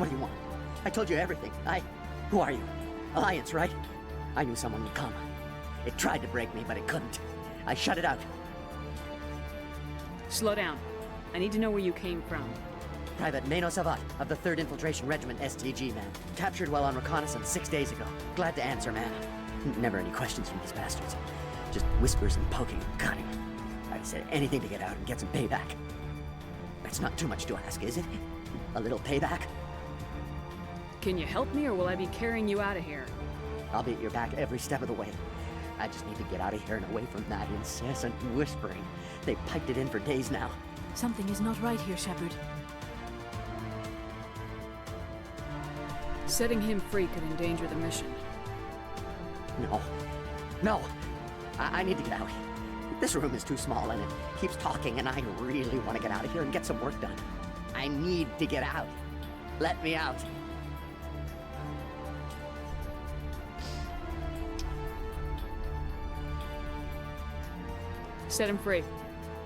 What do you want? I told you everything. Who are you? Alliance, right? I knew someone would come. It tried to break me, but it couldn't. I shut it out. Slow down. I need to know where you came from. Private Mano Savat of the 3rd Infiltration Regiment STG, man. Captured while on reconnaissance 6 days ago. Glad to answer, man. Never any questions from these bastards. Just whispers and poking and cutting. I'd said anything to get out and get some payback. That's not too much to ask, is it? A little payback? Can you help me, or will I be carrying you out of here? I'll be at your back every step of the way. I just need to get out of here and away from that incessant whispering. They've piped it in for days now. Something is not right here, Shepard. Setting him free could endanger the mission. No. No! I need to get out. This room is too small and it keeps talking, and I really want to get out of here and get some work done. I need to get out. Let me out. Set him free.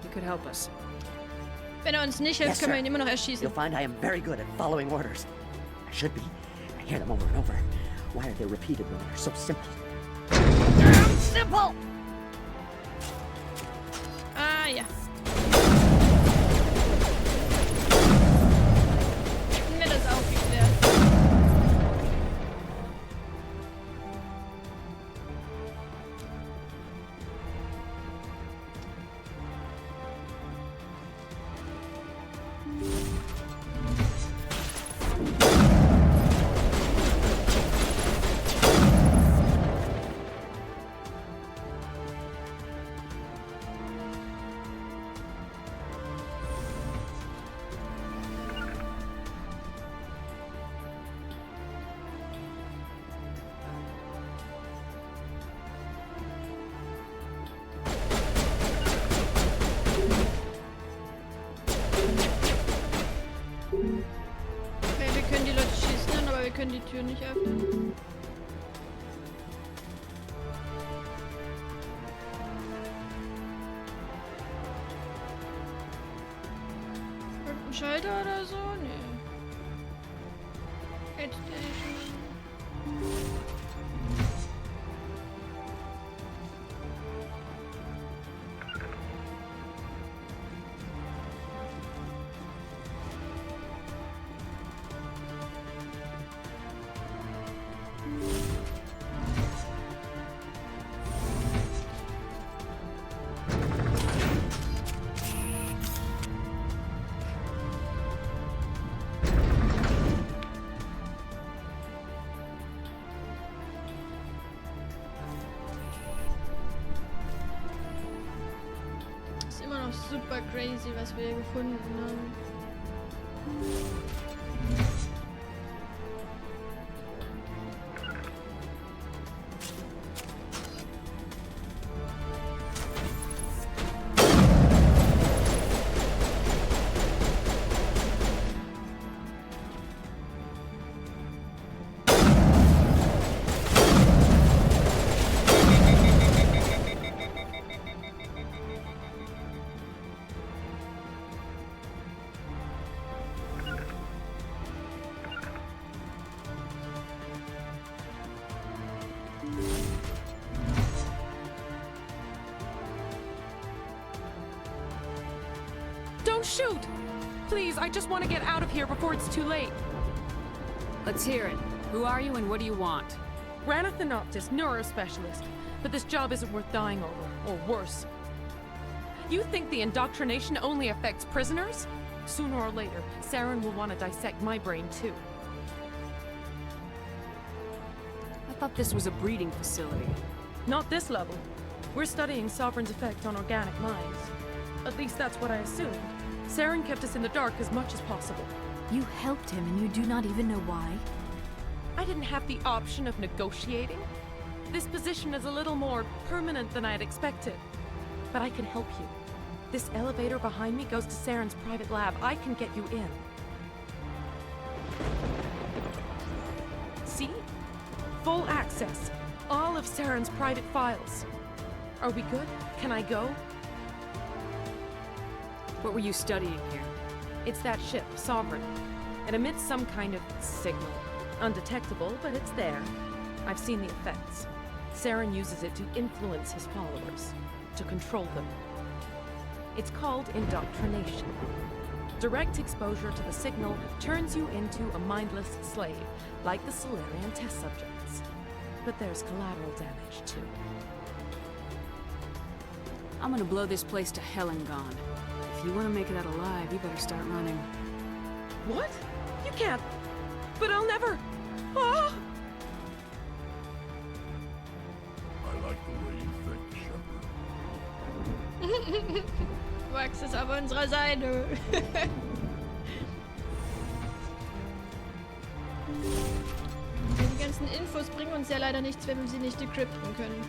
He could help us. Wenn uns nicht hilft, können wir ihn immer noch erschießen. You'll find I am very good at following orders. I should be. I hear them over and over. Why are they repeated when they're so simple? Simple! Ah, ja. Mir das aufgeklärt. Okay, wir können die Leute schießen, aber wir können die Tür nicht öffnen. Irgendein Schalter oder so? Nee. Aid Station. Super crazy, was wir hier gefunden haben. Don't shoot! Please, I just want to get out of here before it's too late. Let's hear it. Who are you and what do you want? Ranith the Noctis, neurospecialist. But this job isn't worth dying over, or worse. You think the indoctrination only affects prisoners? Sooner or later, Saren will want to dissect my brain too. I thought this was a breeding facility. Not this level. We're studying Sovereign's effect on organic minds. At least that's what I assumed. Saren kept us in the dark as much as possible. You helped him and you do not even know why? I didn't have the option of negotiating. This position is a little more permanent than I had expected. But I can help you. This elevator behind me goes to Saren's private lab. I can get you in. See? Full access. All of Saren's private files. Are we good? Can I go? What were you studying here? It's that ship, Sovereign. It emits some kind of signal. Undetectable, but it's there. I've seen the effects. Saren uses it to influence his followers, to control them. It's called indoctrination. Direct exposure to the signal turns you into a mindless slave, like the Solarian test subjects. But there's collateral damage, too. I'm gonna blow this place to hell and gone. If you want to make it out alive, you better start running. What? You can't. But I'll never. Ah! I like the way you think, Shepard. Wax ist auf unserer Seite. Die ganzen Infos bringen uns ja leider nichts, wenn wir sie nicht decrypten können.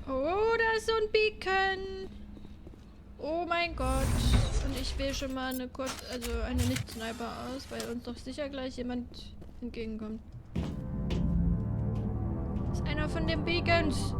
Oh, da ist so ein Beacon. Oh mein Gott. Und ich wähle schon mal eine Nicht-Sniper aus, weil uns doch sicher gleich jemand entgegenkommt. Das ist einer von den Beacons.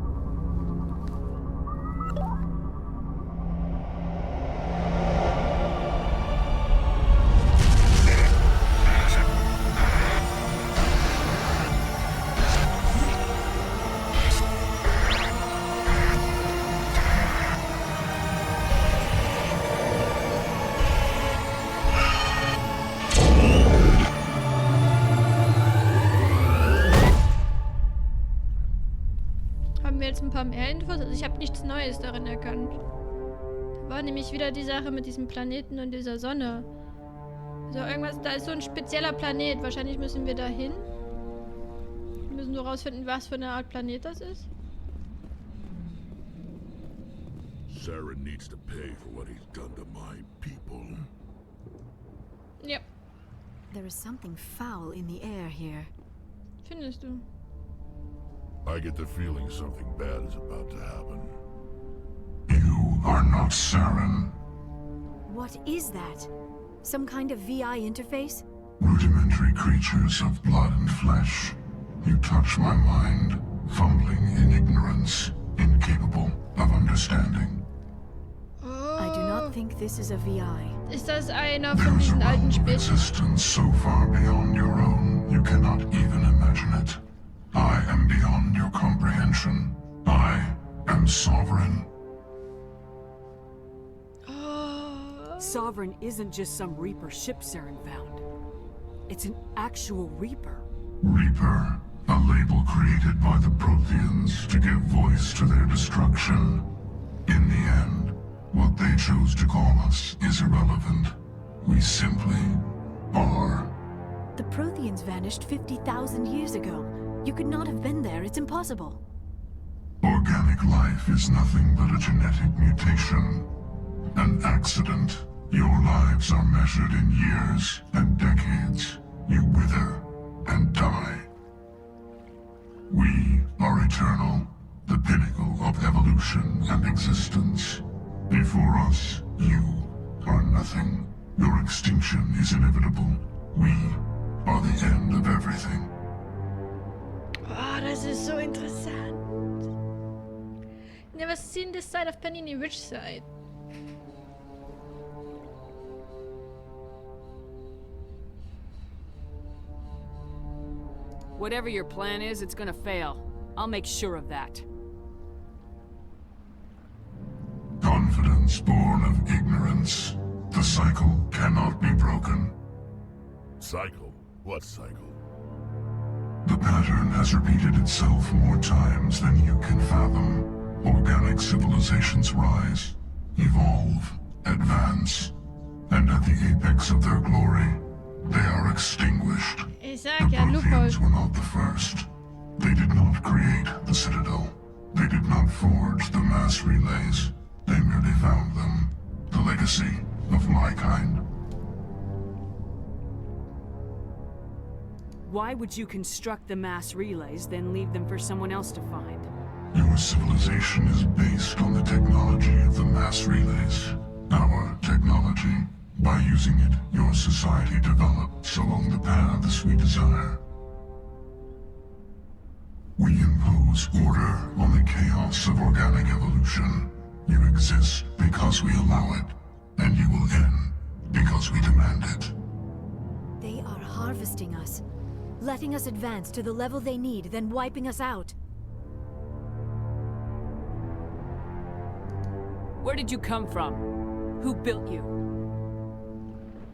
Jetzt ein paar mehr Infos. Also ich habe nichts Neues darin erkannt. Da war nämlich wieder die Sache mit diesem Planeten und dieser Sonne. Also irgendwas, da ist so ein spezieller Planet. Wahrscheinlich müssen wir da hin. Wir müssen so rausfinden, was für eine Art Planet das ist. Saren needs to pay for what he's done to my people. Ja. There is something foul in the air here. Findest du? I get the feeling something bad is about to happen. You are not Saren. What is that? Some kind of VI interface? Rudimentary creatures of blood and flesh. You touch my mind, fumbling in ignorance, incapable of understanding. Oh. I do not think this is a VI. Ist das einer von There is a diesen alten realm of Spielen? existence so far beyond your own, you cannot even imagine it. I am beyond your comprehension. I am sovereign. Oh. Sovereign isn't just some Reaper ship Saren found. It's an actual Reaper. Reaper, a label created by the Protheans to give voice to their destruction. In the end, what they chose to call us is irrelevant. We simply are. The Protheans vanished 50,000 years ago. You could not have been there. It's impossible. Organic life is nothing but a genetic mutation. An accident. Your lives are measured in years and decades. You wither and die. We are eternal, the pinnacle of evolution and existence. Before us, you are nothing. Your extinction is inevitable. We are the end of everything. Oh, das ist so interessant. Never seen this side of Panini. Which side? Whatever your plan is, it's gonna fail. I'll make sure of that. Confidence born of ignorance. The cycle cannot be broken. Cycle? What cycle? The pattern has repeated itself more times than you can fathom. Organic civilizations rise, evolve, advance, and at the apex of their glory, they are extinguished. Ich sag The ja, Loophole. Protheans were not the first. They did not create the Citadel. They did not forge the mass relays. They merely found them. The legacy of my kind. Why would you construct the mass relays, then leave them for someone else to find? Your civilization is based on the technology of the mass relays. Our technology. By using it, your society develops along the paths we desire. We impose order on the chaos of organic evolution. You exist because we allow it, and you will end because we demand it. They are harvesting us, letting us advance to the level they need, then wiping us out. Where did you come from? Who built you?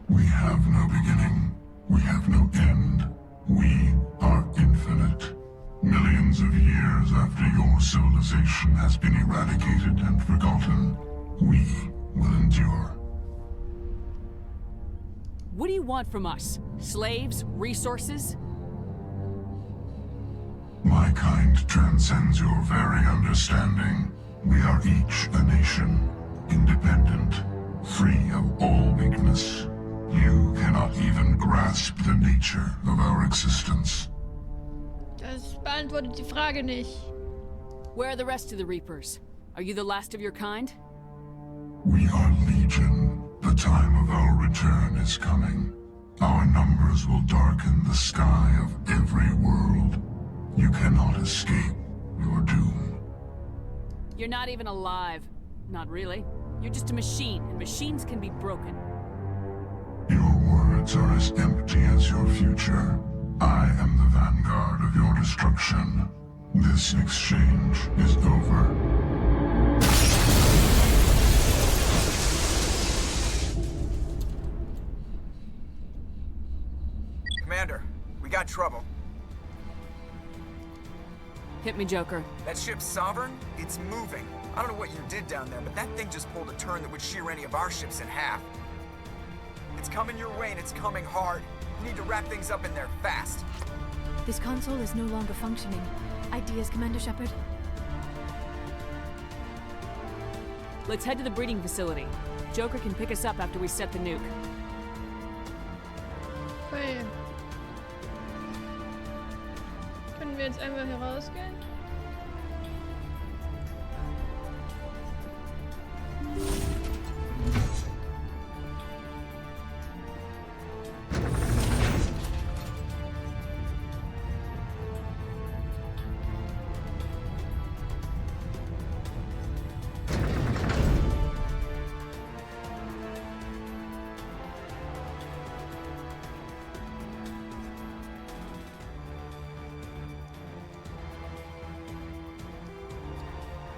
We have no beginning. We have no end. We are infinite. Millions of years after your civilization has been eradicated and forgotten, we will endure. What do you want from us? Slaves? Resources? My kind transcends your very understanding. We are each a nation, independent, free of all weakness. You cannot even grasp the nature of our existence. Das beantwortet die Frage nicht. Where are the rest of the Reapers? Are you the last of your kind? We are legion. The time of our return is coming. Our numbers will darken the sky of every world. You cannot escape your doom. You're not even alive. Not really. You're just a machine, and machines can be broken. Your words are as empty as your future. I am the vanguard of your destruction. This exchange is over. Commander, we got trouble. Hit me, Joker. That ship's Sovereign? It's moving. I don't know what you did down there, but that thing just pulled a turn that would shear any of our ships in half. It's coming your way and it's coming hard. You need to wrap things up in there fast. This console is no longer functioning. Ideas, Commander Shepard? Let's head to the breeding facility. Joker can pick us up after we set the nuke. Okay. Können wir jetzt einfach hier rausgehen?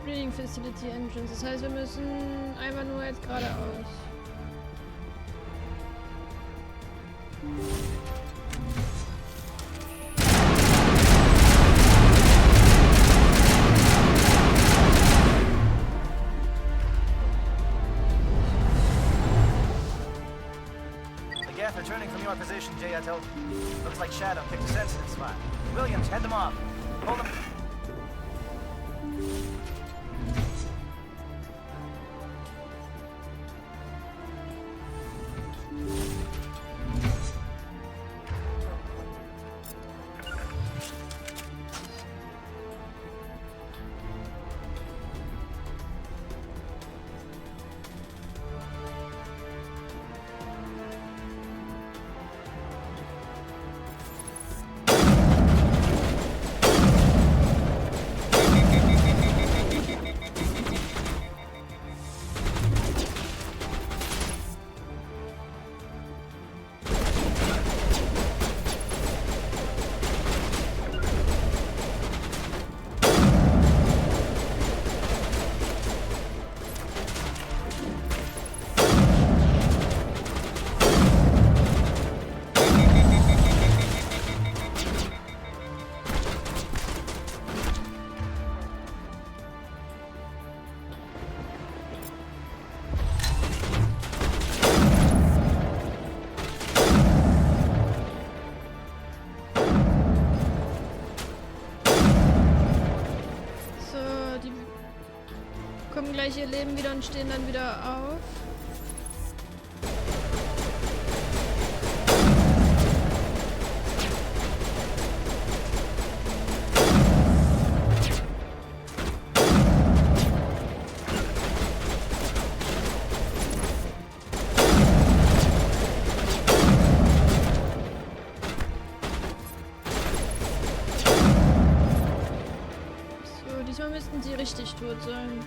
Breeding Facility Entrance. Das heißt, wir müssen einfach nur jetzt geradeaus. The Geth returning from your position, Jayato. Looks like Shadow picked a sensitive spot. Williams, head them off. Hold them. sich ihr Leben wieder und stehen dann wieder auf. Diesmal müssten sie richtig tot sein.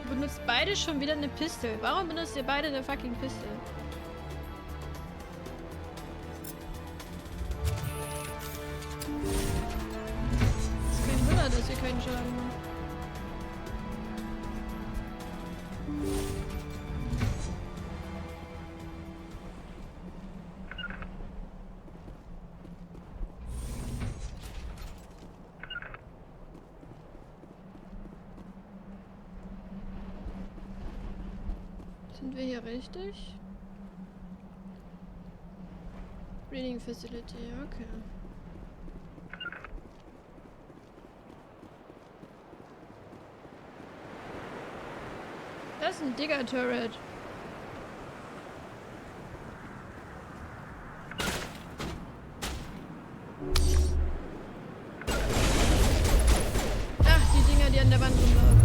Benutzt beide schon wieder eine Pistole. Warum benutzt ihr beide eine fucking Pistole? Ist kein Wunder, dass ihr keinen Schaden macht. Sind wir hier richtig? Reading Facility, okay. Das ist ein Digger-Turret. Ach, die Dinger, die an der Wand rumlaufen.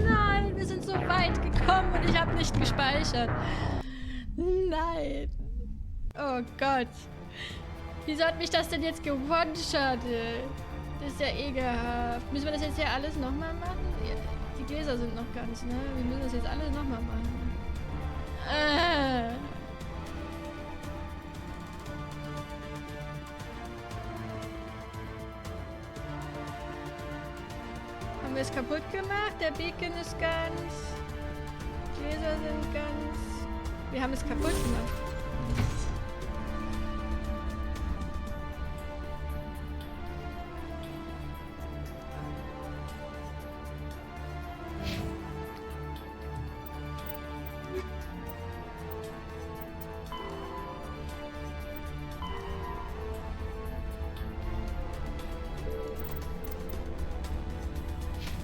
Nein, wir sind so weit gekommen und ich habe nicht gespeichert. Nein. Oh Gott. Wieso hat mich das denn jetzt gewonshot? Das ist ja ekelhaft. Müssen wir das jetzt hier alles nochmal machen? Die Gläser sind noch ganz, ne? Wir müssen das jetzt alles nochmal machen. Haben wir es kaputt gemacht? Der Beacon ist ganz. Die Gläser sind ganz. Wir haben es kaputt gemacht.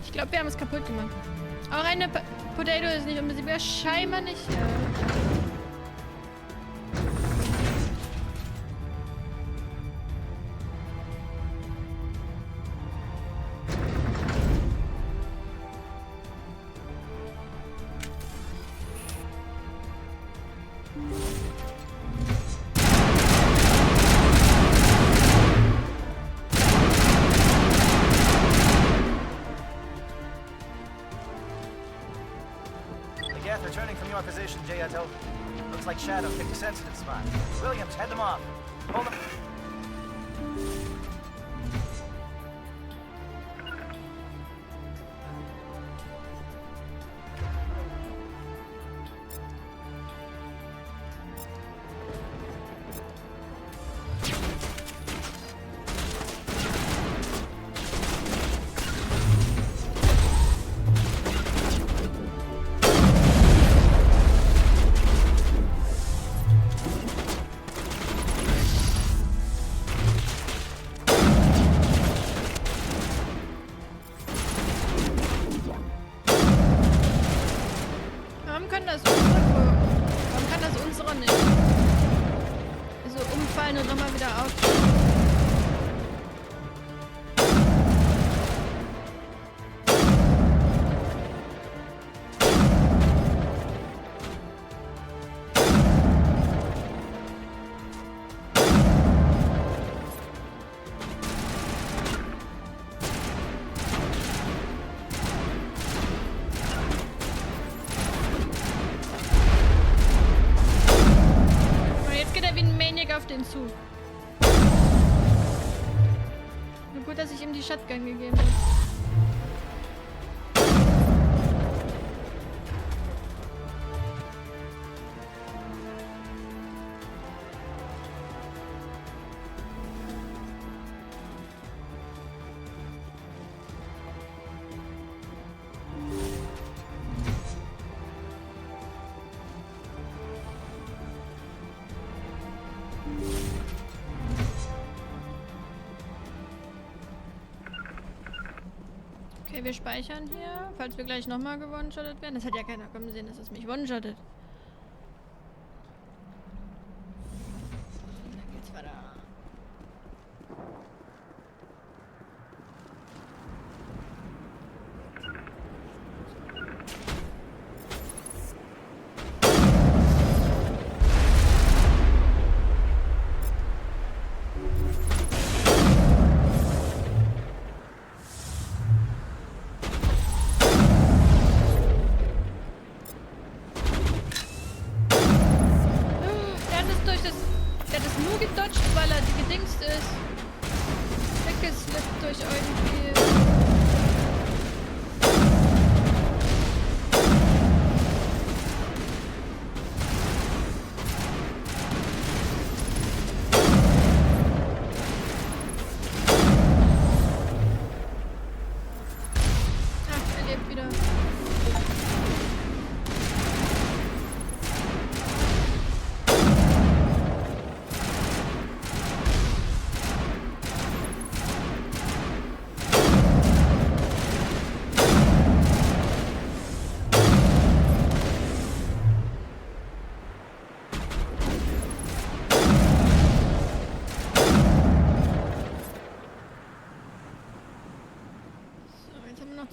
Ich glaube, wir haben es kaputt gemacht. Auch eine Potato ist nicht unbesiegbar. Scheinbar nicht. Ja. Shadow picked a sensitive spot. Williams, head them off. Hold them. Warum kann das unsere nicht? Also umfallen und nochmal wieder aufstehen. Auf den zu. Nur gut, dass ich ihm die Shotgun gegeben habe. Okay, wir speichern hier, falls wir gleich nochmal gewone-shottet werden. Das hat ja keiner kommen sehen, dass es mich one-shottet. Dann geht's weiter. Weil er gedingst ist. Weggeslippt durch irgendwie. Ach, er lebt wieder.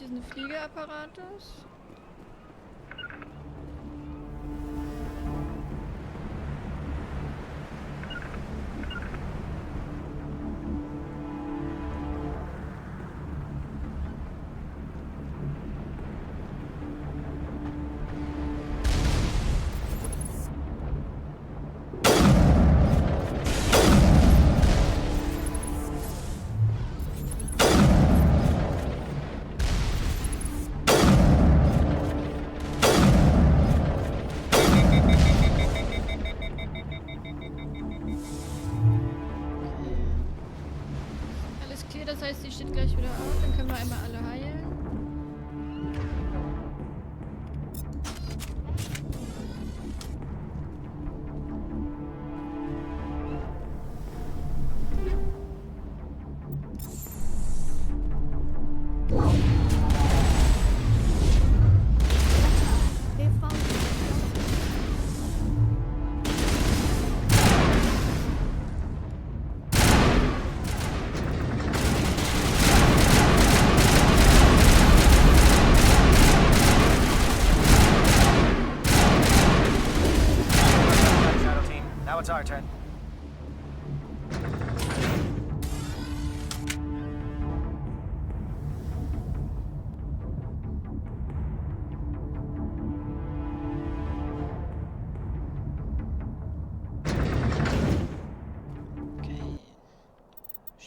Diesen Fliegeapparatus. Das heißt, sie steht gleich wieder auf. Dann können wir einmal alle heilen.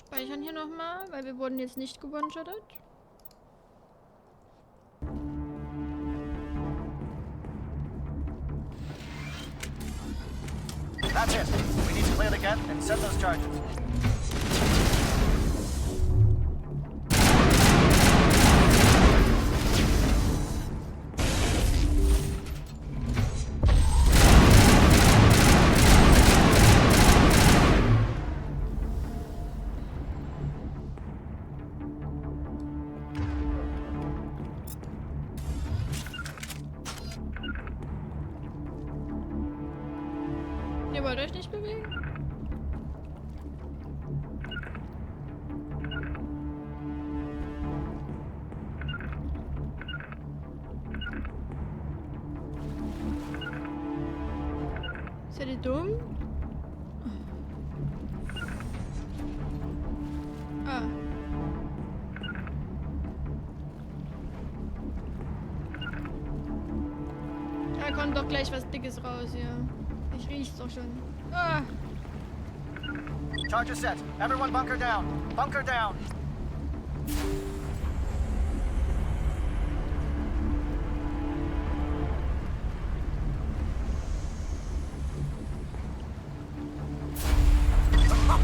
Speichern hier nochmal, weil wir wurden jetzt nicht gewone-shottet. That's it. We need to clear the gap and set those charges. Ihr wollt euch nicht bewegen? Seid ihr dumm? Ah. Da kommt doch gleich was Dickes raus hier. Ich riech's doch schon. Ah. Charges set. Everyone bunker down. Bunker down.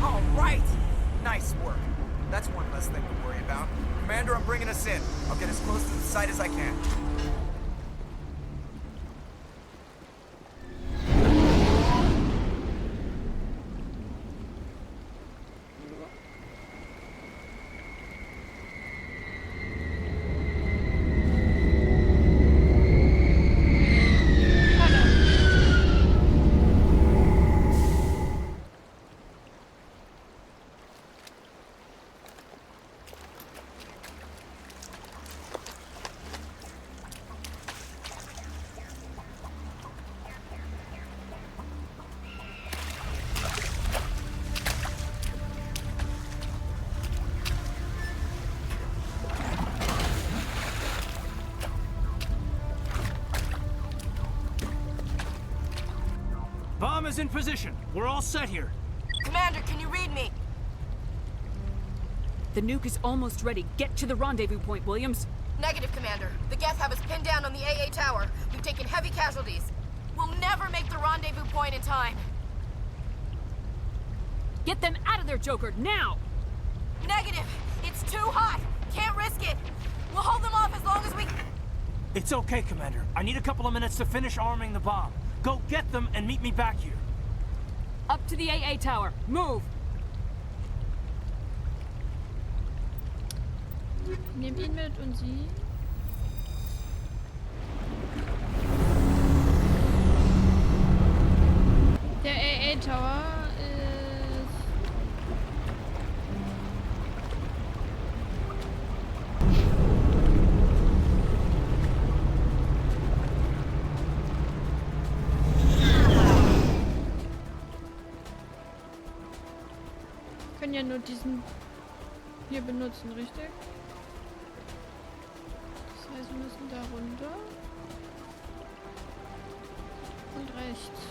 All right! Nice work. That's one less thing to worry about. Commander, I'm bringing us in. I'll get as close to the site as I can. Bomb is in position. We're all set here. Commander, can you read me? The nuke is almost ready. Get to the rendezvous point, Williams. Negative, Commander. The Geth have us pinned down on the AA tower. We've taken heavy casualties. We'll never make the rendezvous point in time. Get them out of there, Joker, now! Negative! It's too hot! Can't risk it! We'll hold them off as long as we... It's okay, Commander. I need a couple of minutes to finish arming the bomb. Go get them and meet me back here. Up to the AA tower. Move! Nehmt ihn mit und sie. Der AA Tower ist... können ja nur diesen hier benutzen, richtig? Das heißt, wir müssen da runter. Und rechts.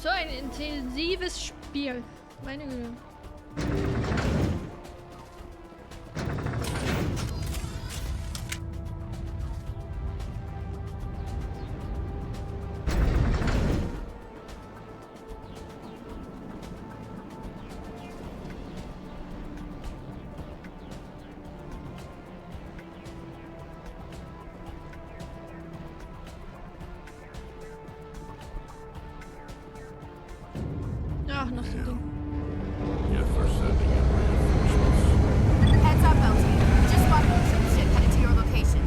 So ein intensives Spiel. Meine Güte. Ach, noch so ein Ding. If we're sending in reinforcements. Heads up, LT. Just spotted a troop ship headed to your location.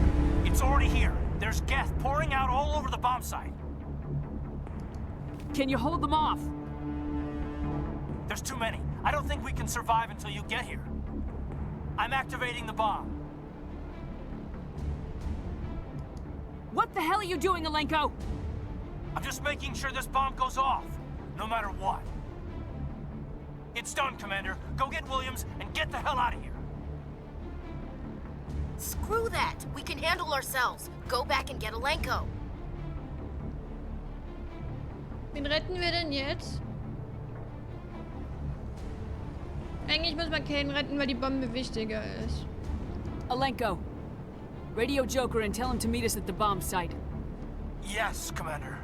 It's already here. There's gas pouring out all over the bomb site. Can you hold them off? There's too many. I don't think we can survive until you get here. I'm activating the bomb. What the hell are you doing, Alenko? I'm just making sure this bomb goes off, no matter what. It's done, Commander. Go get Williams and get the hell out of here. Screw that. We can handle ourselves. Go back and get Alenko. Wen retten wir denn jetzt? Eigentlich muss man Kane retten, weil die Bombe wichtiger ist. Alenko, radio Joker and tell him to meet us at the bomb site. Yes, Commander.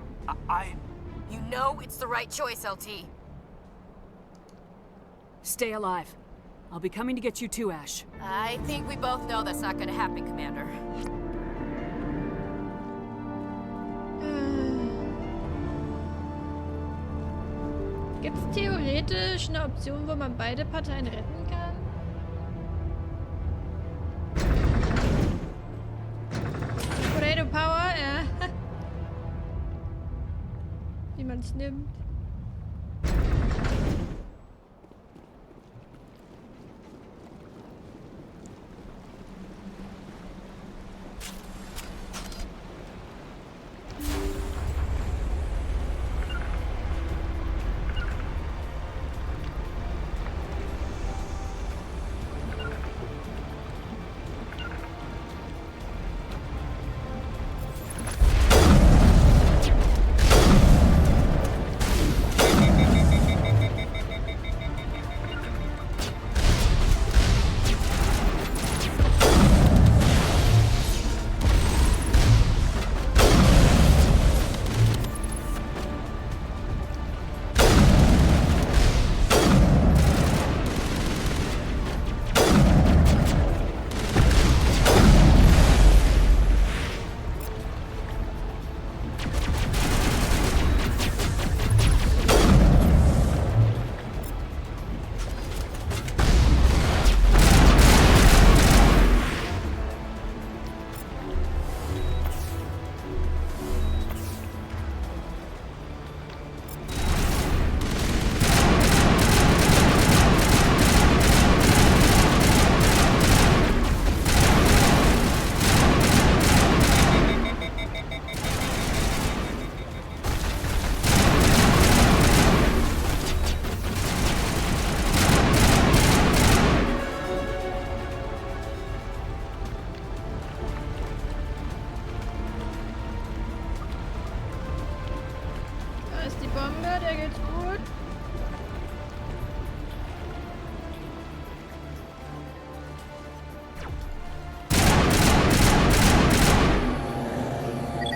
You know it's the right choice, LT. Stay alive. I'll be coming to get you too, Ash. I think we both know that's not gonna happen, Commander. Gibt es theoretisch eine Option, wo man beide Parteien retten kann? Tornado Power, ja. Wie man es nimmt. Bombe, der geht's gut.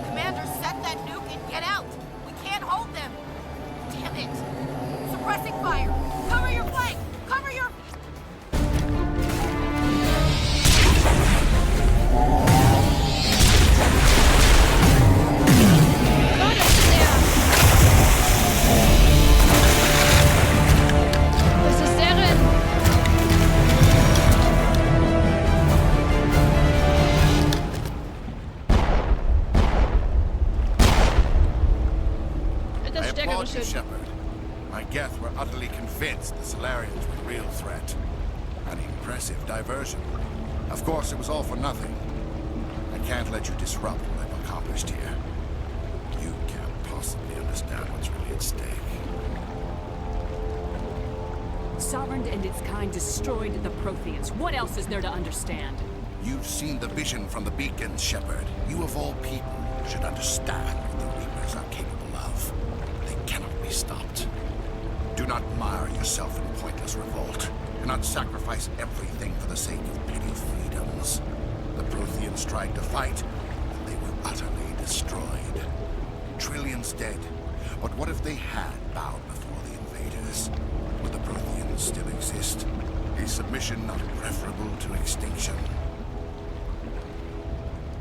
Commander, set that nuke and get out. We can't hold them. Damn it. Suppressing fire. Cover your flank. Cover your... You, Shepard. My Geth were utterly convinced the Solarians were a real threat. An impressive diversion. Of course, it was all for nothing. I can't let you disrupt what I've accomplished here. You can't possibly understand what's really at stake. Sovereign and its kind destroyed the Protheans. What else is there to understand? You've seen the vision from the beacons, Shepard. You of all people should understand what the Reapers are capable of. They cannot be stopped. not mire yourself in pointless revolt. Do not sacrifice everything for the sake of petty freedoms. The Protheans tried to fight, and they were utterly destroyed. Trillions dead. But what if they had bowed before the invaders? Would the Protheans still exist? Is submission not preferable to extinction?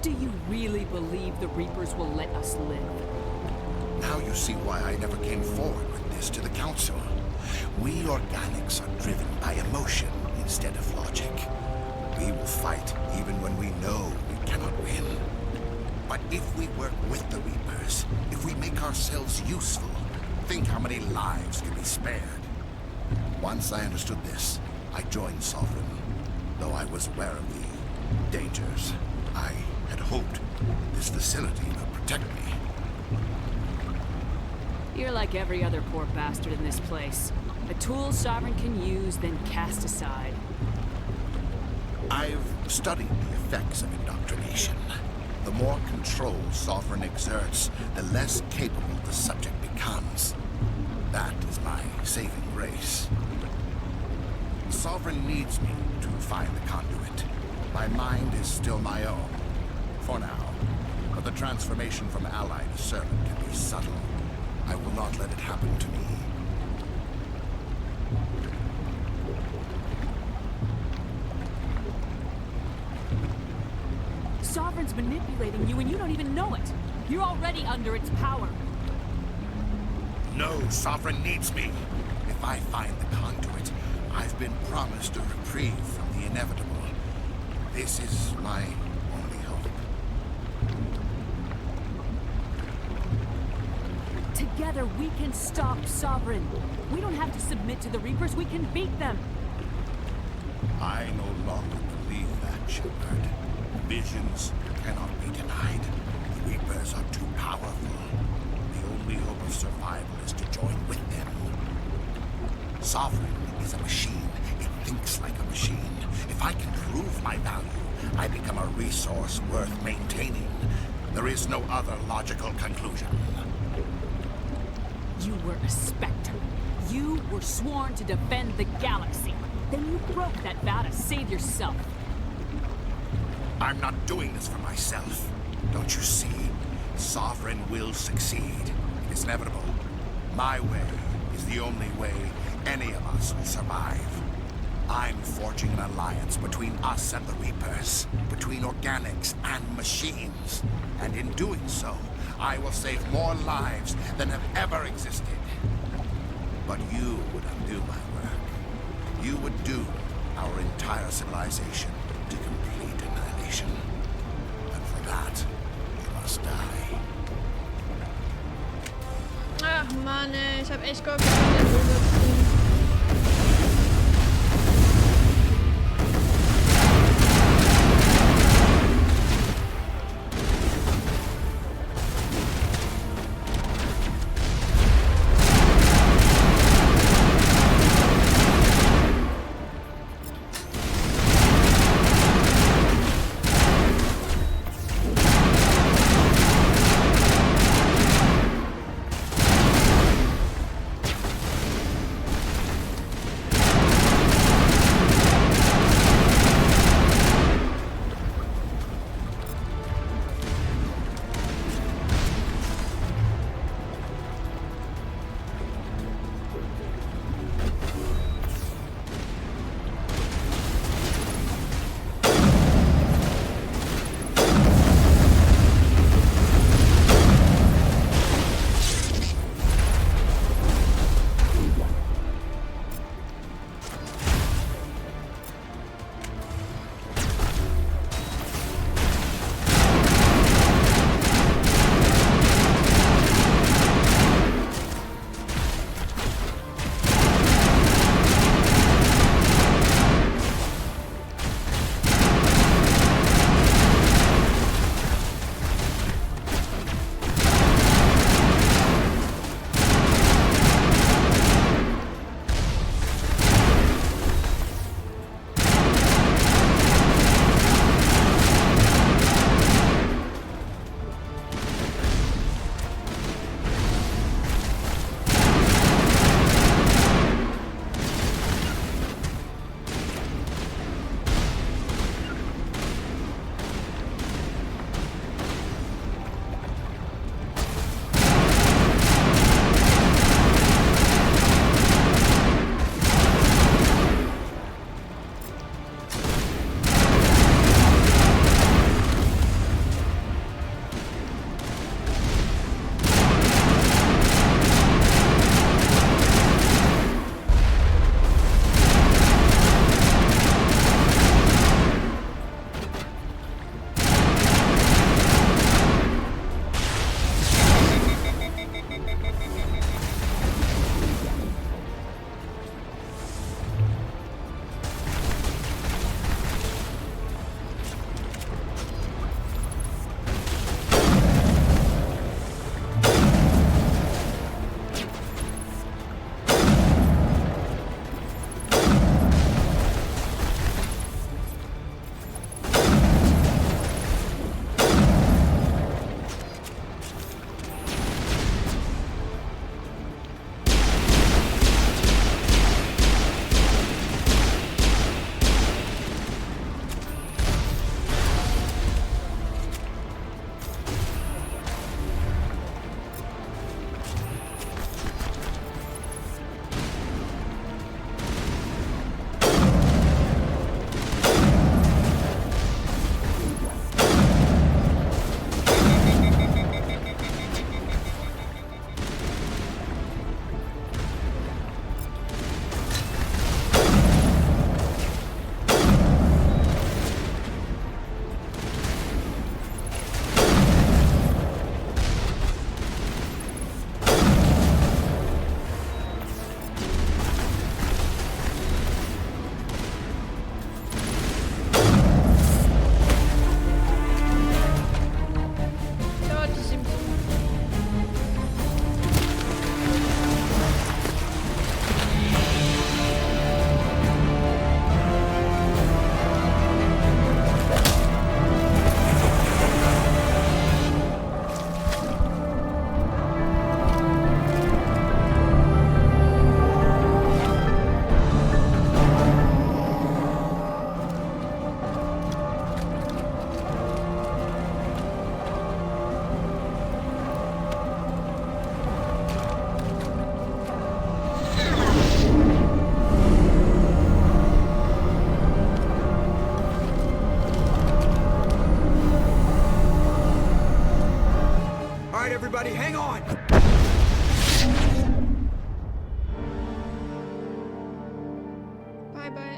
Do you really believe the Reapers will let us live? Now you see why I never came forward with this to the Council. We organics are driven by emotion instead of logic. We will fight even when we know we cannot win. But if we work with the Reapers, if we make ourselves useful, think how many lives can be spared. Once I understood this, I joined Sovereign. Though I was aware of the dangers, I had hoped this facility would protect me. You're like every other poor bastard in this place. A tool Sovereign can use, then cast aside. I've studied the effects of indoctrination. The more control Sovereign exerts, the less capable the subject becomes. That is my saving grace. Sovereign needs me to find the conduit. My mind is still my own, for now. But the transformation from ally to servant can be subtle. I will not let it happen to me. Sovereign's manipulating you and you don't even know it. You're already under its power. No, Sovereign needs me. If I find the conduit, I've been promised a reprieve from the inevitable. This is my only hope. Together we can stop Sovereign. We don't have to submit to the Reapers, we can beat them. I no longer believe that, Shepard. Visions cannot be denied. The Reapers are too powerful. The only hope of survival is to join with them. Sovereign is a machine. It thinks like a machine. If I can prove my value, I become a resource worth maintaining. There is no other logical conclusion. You were a Spectre. You were sworn to defend the galaxy. Then you broke that vow to save yourself. I'm not doing this for myself. Don't you see? Sovereign will succeed. It is inevitable. My way is the only way any of us will survive. I'm forging an alliance between us and the Reapers, between organics and machines. And in doing so, I will save more lives than have ever existed. But you would undo my work. You would doom our entire civilization to complete annihilation. And for that, you must die. Ach Mann, ey, ich hab echt gehofft, dass wir das überziehen.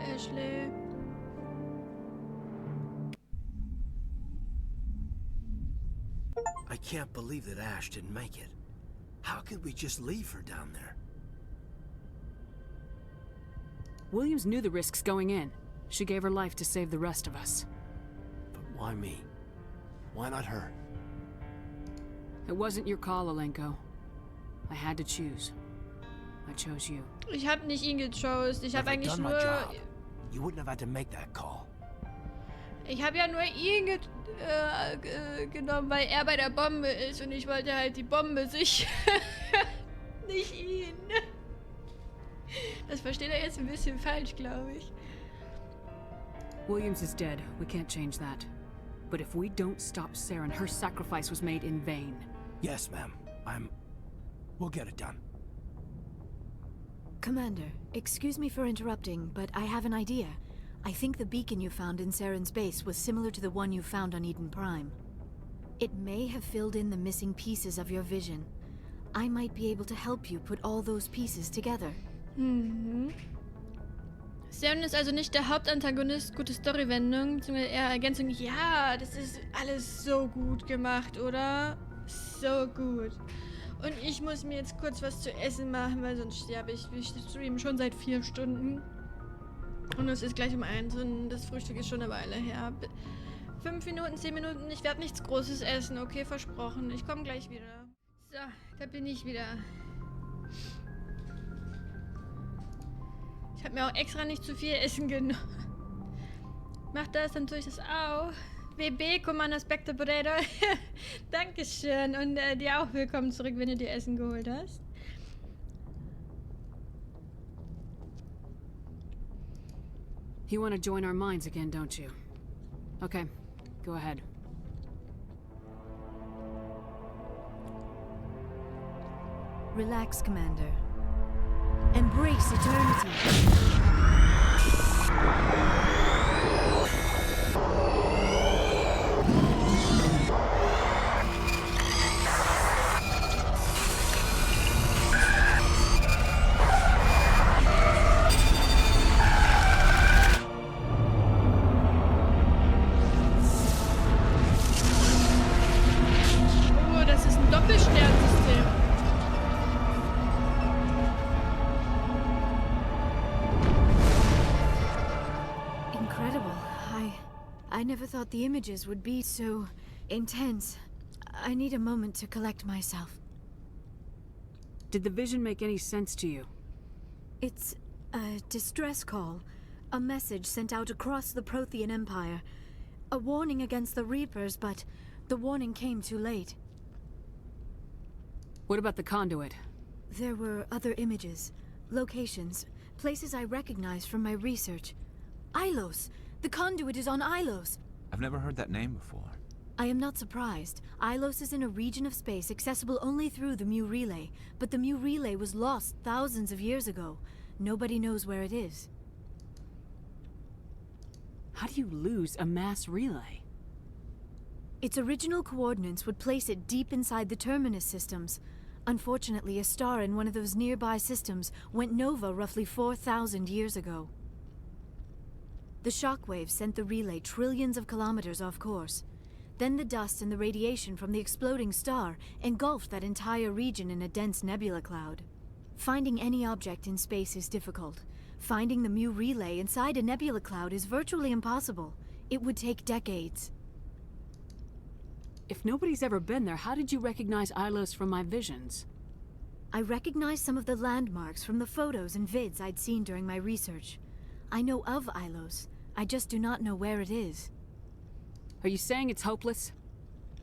Ashley. I can't believe that Ash didn't make it. How could we just leave her down there? Williams knew the risks going in. She gave her life to save the rest of us. But why me? Why not her? It wasn't your call, Alenko. I had to choose. I chose you. Ich habe nicht ihn gechosen. Ich habe If I'd eigentlich done my nur... job, you wouldn't have had to make that call. Ich habe ja nur ihn genommen, weil er bei der Bombe ist und ich wollte halt die Bombe sichern. Nicht ihn. Das versteht er jetzt ein bisschen falsch, glaube ich. Williams is dead. We can't change that. But if we don't stop Saren, her sacrifice was made in vain. Yes, ma'am. We'll get it done. Commander, excuse me for interrupting, but I have an idea. I think the beacon you found in Saren's base was similar to the one you found on Eden Prime. It may have filled in the missing pieces of your vision. I might be able to help you put all those pieces together. Mhm. Saren ist also nicht der Hauptantagonist. Gute Storywendung, beziehungsweise eher Ergänzung. Ja, das ist alles so gut gemacht, oder? So gut. Und ich muss mir jetzt kurz was zu essen machen, weil sonst sterbe ich. Wir streamen schon seit 4 Stunden. Und es ist gleich um 1 und das Frühstück ist schon eine Weile her. 5 Minuten, 10 Minuten, ich werde nichts Großes essen, okay? Versprochen. Ich komme gleich wieder. So, da bin ich wieder. Ich habe mir auch extra nicht zu viel Essen genommen. Mach das, dann tue ich das auch. WB, Commander Spectre Potato. Dankeschön. Und dir auch willkommen zurück, wenn du dir Essen geholt hast. You want to join our minds again, don't you? Okay, go ahead. Relax, Commander. Embrace eternity. Oh, das ist ein Doppelsternsystem. Incredible. I never thought the images would be so intense. I need a moment to collect myself. Did the vision make any sense to you? It's a distress call. A message sent out across the Prothean Empire. A warning against the Reapers, but the warning came too late. What about the conduit? There were other images, locations, places I recognized from my research. Ilos! The conduit is on Ilos! I've never heard that name before. I am not surprised. Ilos is in a region of space accessible only through the Mu Relay, but the Mu Relay was lost thousands of years ago. Nobody knows where it is. How do you lose a mass relay? Its original coordinates would place it deep inside the Terminus systems. Unfortunately, a star in one of those nearby systems went nova roughly 4,000 years ago. The shockwave sent the relay trillions of kilometers off course. Then the dust and the radiation from the exploding star engulfed that entire region in a dense nebula cloud. Finding any object in space is difficult. Finding the Mu Relay inside a nebula cloud is virtually impossible. It would take decades. If nobody's ever been there, how did you recognize Ilos from my visions? I recognized some of the landmarks from the photos and vids I'd seen during my research. I know of Ilos. I just do not know where it is. Are you saying it's hopeless?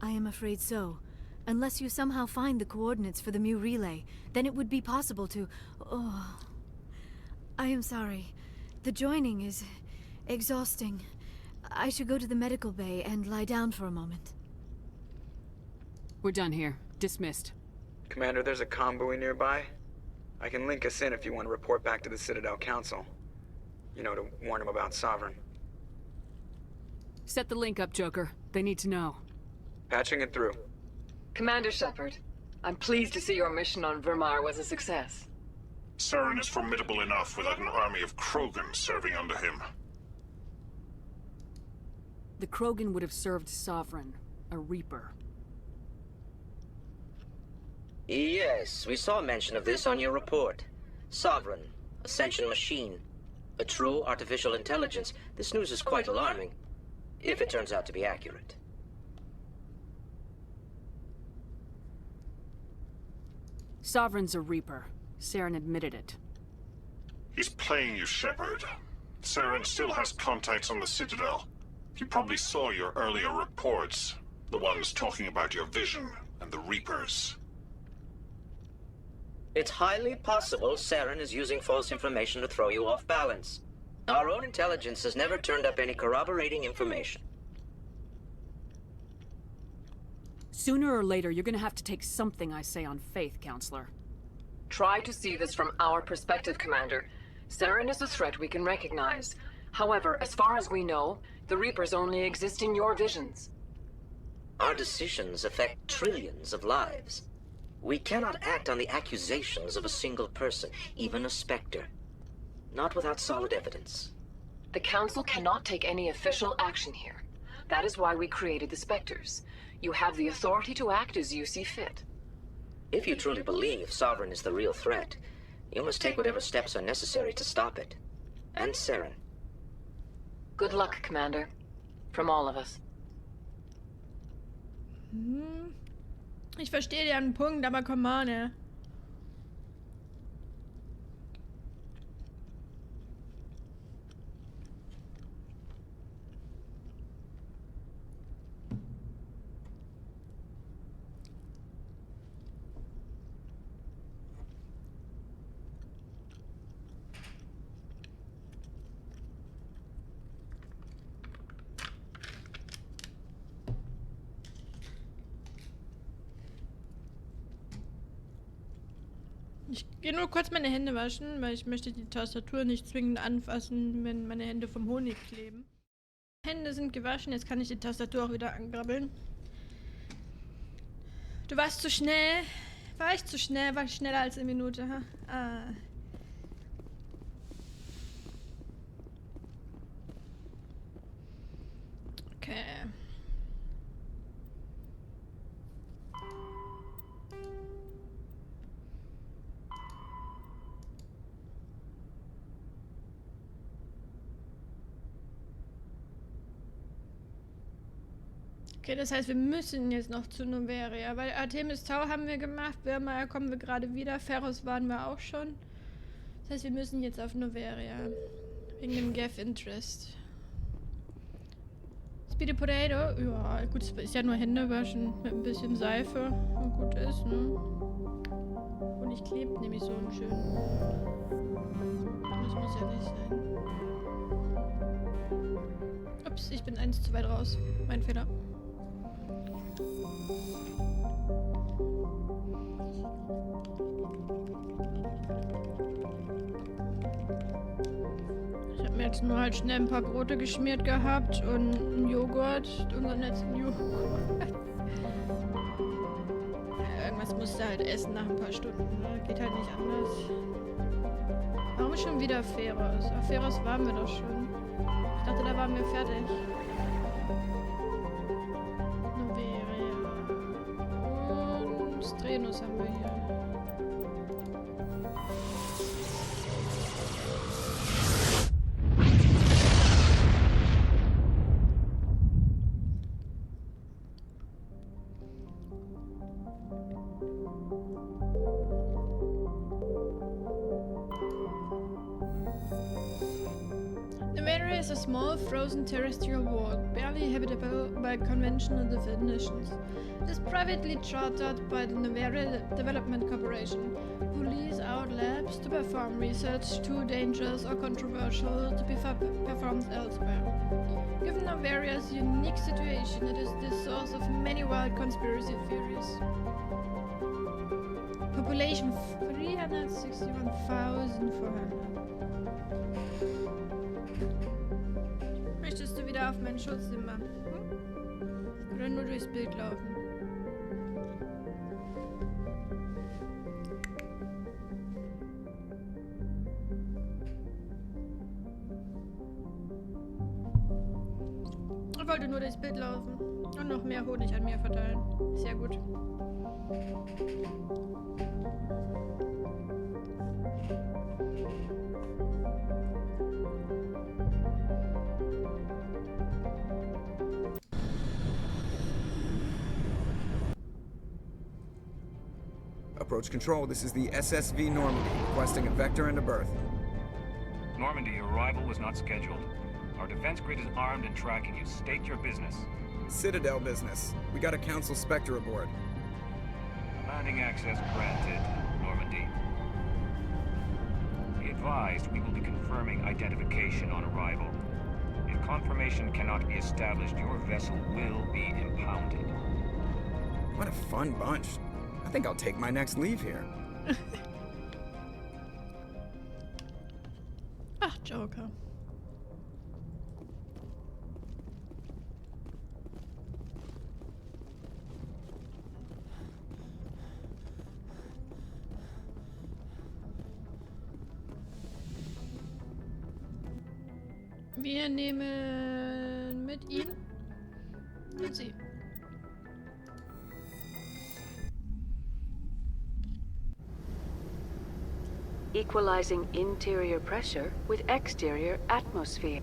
I am afraid so. Unless you somehow find the coordinates for the Mu Relay, then it would be possible to... Oh... I am sorry. The joining is... exhausting. I should go to the medical bay and lie down for a moment. We're done here. Dismissed. Commander, there's a comm buoy nearby. I can link us in if you want to report back to the Citadel Council. You know, to warn them about Sovereign. Set the link up, Joker. They need to know. Patching it through. Commander Shepard, I'm pleased to see your mission on Vermar was a success. Saren is formidable enough without an army of Krogan serving under him. The Krogan would have served Sovereign, a Reaper. Yes, we saw mention of this on your report. Sovereign, Ascension machine, a true artificial intelligence. This news is quite alarming, if it turns out to be accurate. Sovereign's a Reaper. Saren admitted it. He's playing you, Shepard. Saren still has contacts on the Citadel. He probably saw your earlier reports. The ones talking about your vision and the Reapers. It's highly possible Saren is using false information to throw you off balance. Our own intelligence has never turned up any corroborating information. Sooner or later, you're gonna have to take something I say on faith, Counselor. Try to see this from our perspective, Commander. Saren is a threat we can recognize. However, as far as we know, the Reapers only exist in your visions. Our decisions affect trillions of lives. We cannot act on the accusations of a single person, even a Spectre. Not without solid evidence. The Council cannot take any official action here. That is why we created the Spectres. You have the authority to act as you see fit. If you truly believe Sovereign is the real threat, you must take whatever steps are necessary to stop it. And Saren. Good luck, Commander. From all of us. Ich verstehe dir einen Punkt, aber come on, ja. Ich gehe nur kurz meine Hände waschen, weil ich möchte die Tastatur nicht zwingend anfassen, wenn meine Hände vom Honig kleben. Hände sind gewaschen, jetzt kann ich die Tastatur auch wieder angrabbeln. Du warst zu schnell. War ich zu schnell? War ich schneller als eine Minute? Ha? Ah. Okay. Okay, das heißt, wir müssen jetzt noch zu Noveria, weil Artemis Tau haben wir gemacht, Wirmeier kommen wir gerade wieder, Ferros waren wir auch schon. Das heißt, wir müssen jetzt auf Noveria. Wegen dem Geth Interest. Speedy Potato? Ja, gut, es ist ja nur Hände waschen mit ein bisschen Seife und gut ist, ne? Und nicht klebt nämlich so schön. Das muss ja nicht sein. Ups, ich bin eins zu weit raus. Mein Fehler. Ich habe mir jetzt nur halt schnell ein paar Brote geschmiert gehabt und einen Joghurt, unseren letzten Joghurt. Ja, irgendwas musst du halt essen nach ein paar Stunden, ne? Geht halt nicht anders. Warum schon wieder Ferros? Auf Ferros waren wir doch schon. Ich dachte, da waren wir fertig. Strenus haben wir hier. Noveria is a small, frozen terrestrial world, barely habitable by conventional definitions. It is privately chartered by the Noveria Development Corporation, who lease out labs to perform research too dangerous or controversial to be performed elsewhere. Given Noveria's unique situation, it is the source of many wild conspiracy theories. Population 361.400. Möchtest du wieder auf meinen Schutzzimmer? Hm? Oder nur durchs Bild laufen? Ich wollte nur das Bild laufen. Und noch mehr Honig an mir verteilen. Sehr gut. Approach control, this is the SSV Normandy, requesting a vector and a berth. Normandy, your arrival was not scheduled. Our defense grid is armed and tracking you. State your business. Citadel business. We got a Council Spectre aboard. Landing access granted, Normandy. Be advised, we will be confirming identification on arrival. If confirmation cannot be established, your vessel will be impounded. What a fun bunch. I think I'll take my next leave here. Ach, Joker. Wir nehmen mit ihm und sie. Equalizing interior pressure with exterior atmosphere.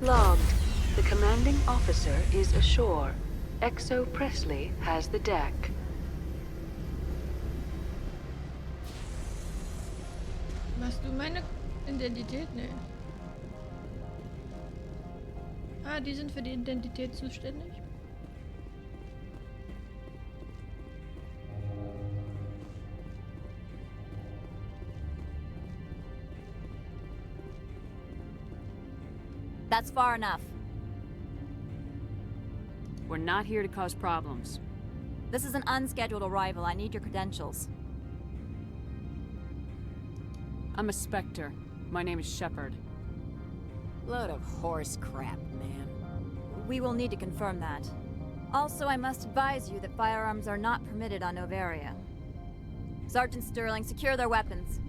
Logged. The commanding officer is ashore. Exo Presley has the deck. Machst du meine Identität? Nee. Ah, die sind für die Identität zuständig. That's far enough. We're not here to cause problems. This is an unscheduled arrival. I need your credentials. I'm a Spectre. My name is Shepard. Load of horse crap, man. We will need to confirm that. Also, I must advise you that firearms are not permitted on Novaria. Sergeant Sterling, secure their weapons.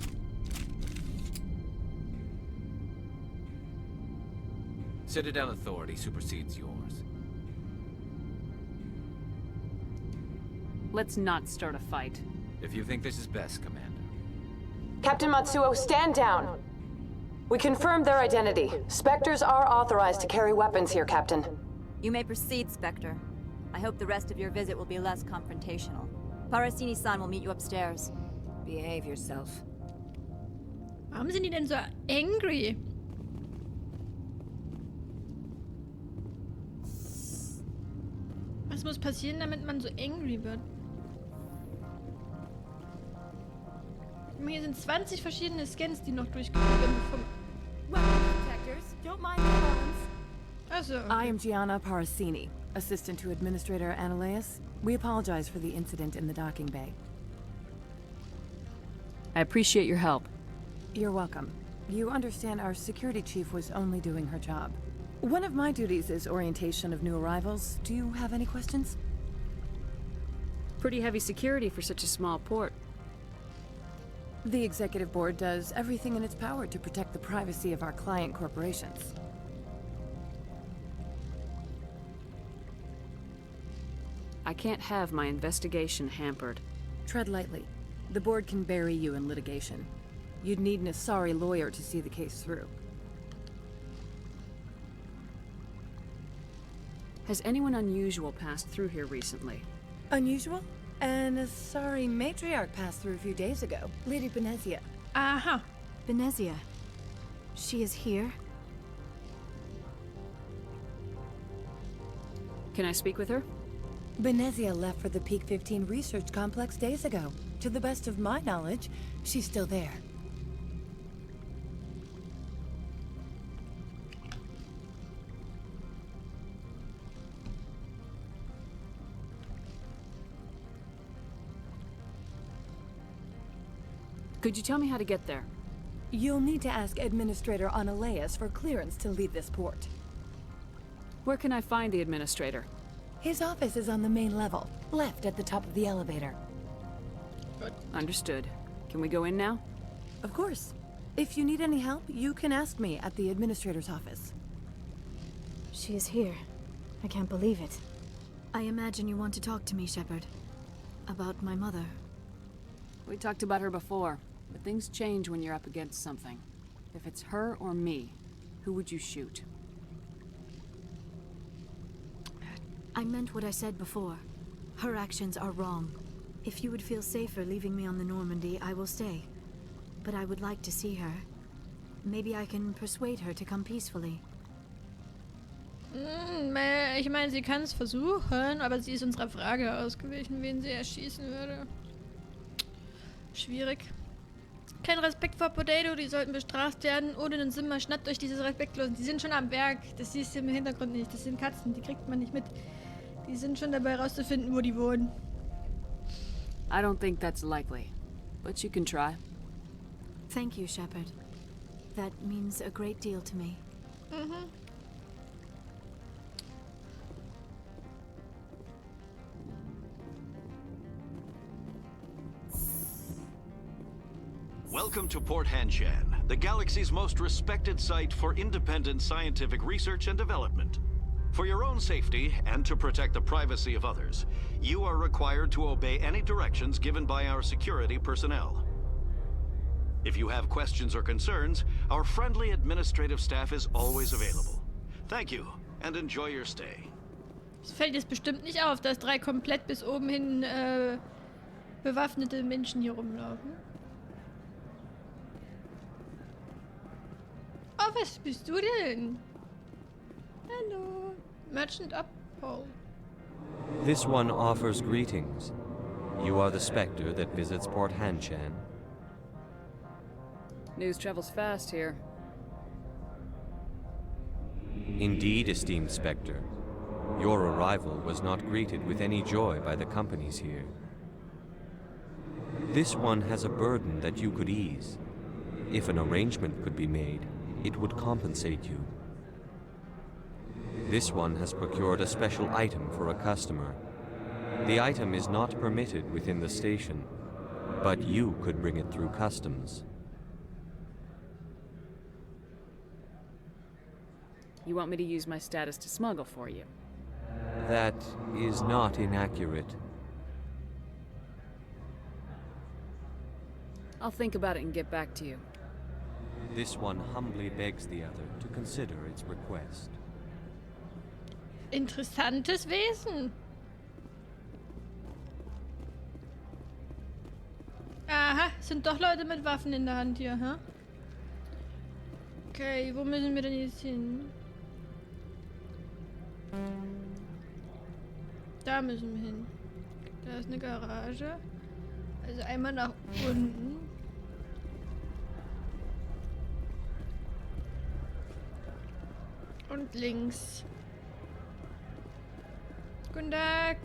Citadel authority supersedes yours. Let's not start a fight. If you think this is best, Commander. Captain Matsuo, stand down! We confirmed their identity. Spectres are authorized to carry weapons here, Captain. You may proceed, Spectre. I hope the rest of your visit will be less confrontational. Parasini-san will meet you upstairs. Behave yourself. Warum sind die denn so angry? Was muss passieren, damit man so angry wird? Hier sind 20 verschiedene Scans, die noch durchgeführt werden, bevor... Don't mind the phones. Also, okay. I am Gianna Parasini, assistant to Administrator Ananias. We apologize for the incident in the docking bay. I appreciate your help. You're welcome. You understand our security chief was only doing her job. One of my duties is orientation of new arrivals. Do you have any questions? Pretty heavy security for such a small port. The executive board does everything in its power to protect the privacy of our client corporations. I can't have my investigation hampered. Tread lightly. The board can bury you in litigation. You'd need an Asari lawyer to see the case through. Has anyone unusual passed through here recently? Unusual? An Asari matriarch passed through a few days ago. Lady Benezia. Aha. Benezia. She is here? Can I speak with her? Benezia left for the Peak 15 research complex days ago. To the best of my knowledge, she's still there. Could you tell me how to get there? You'll need to ask Administrator Analeas for clearance to leave this port. Where can I find the Administrator? His office is on the main level, left at the top of the elevator. Understood. Can we go in now? Of course. If you need any help, you can ask me at the Administrator's office. She is here. I can't believe it. I imagine you want to talk to me, Shepard. About my mother. We talked about her before, but things change when you're up against something. If it's her or me, who would you shoot? I meant what I said before. Her actions are wrong. If you would feel safer leaving me on the Normandy, I will stay. But I would like to see her. Maybe I can persuade her to come peacefully. Ich meine, sie kann es versuchen, aber sie ist unserer Frage ausgewichen, wen sie erschießen würde. Schwierig. Kein Respekt vor Potato, die sollten bestraft werden. Ohne den Simmer, schnappt euch diese Respektlosen. Die sind schon am Berg. Das siehst du im Hintergrund nicht. Das sind Katzen, die kriegt man nicht mit. Die sind schon dabei rauszufinden, wo die wohnen. I don't think that's likely, but you can try. Thank you, Shepard. That means a great deal to me. Welcome to Port Hanshan, the galaxy's most respected site for independent scientific research and development. For your own safety and to protect the privacy of others, you are required to obey any directions given by our security personnel. If you have questions or concerns, our friendly administrative staff is always available. Thank you and enjoy your stay. Es fällt jetzt bestimmt nicht auf, dass 3 komplett bis oben hin bewaffnete Menschen hier rumlaufen. Oh, was bist du denn? Hallo. Merchant Uphold. This one offers greetings. You are the Spectre that visits Port Hanshan. News travels fast here. Indeed, esteemed Spectre. Your arrival was not greeted with any joy by the companies here. This one has a burden that you could ease. If an arrangement could be made, it would compensate you. This one has procured a special item for a customer. The item is not permitted within the station, but you could bring it through customs. You want me to use my status to smuggle for you? That is not inaccurate. I'll think about it and get back to you. This one humbly begs the other to consider its request. Interessantes Wesen. Aha, sind doch Leute mit Waffen in der Hand hier, hä? Okay, wo müssen wir denn jetzt hin? Da müssen wir hin. Da ist eine Garage. Also einmal nach unten. Und links. Guten Tag.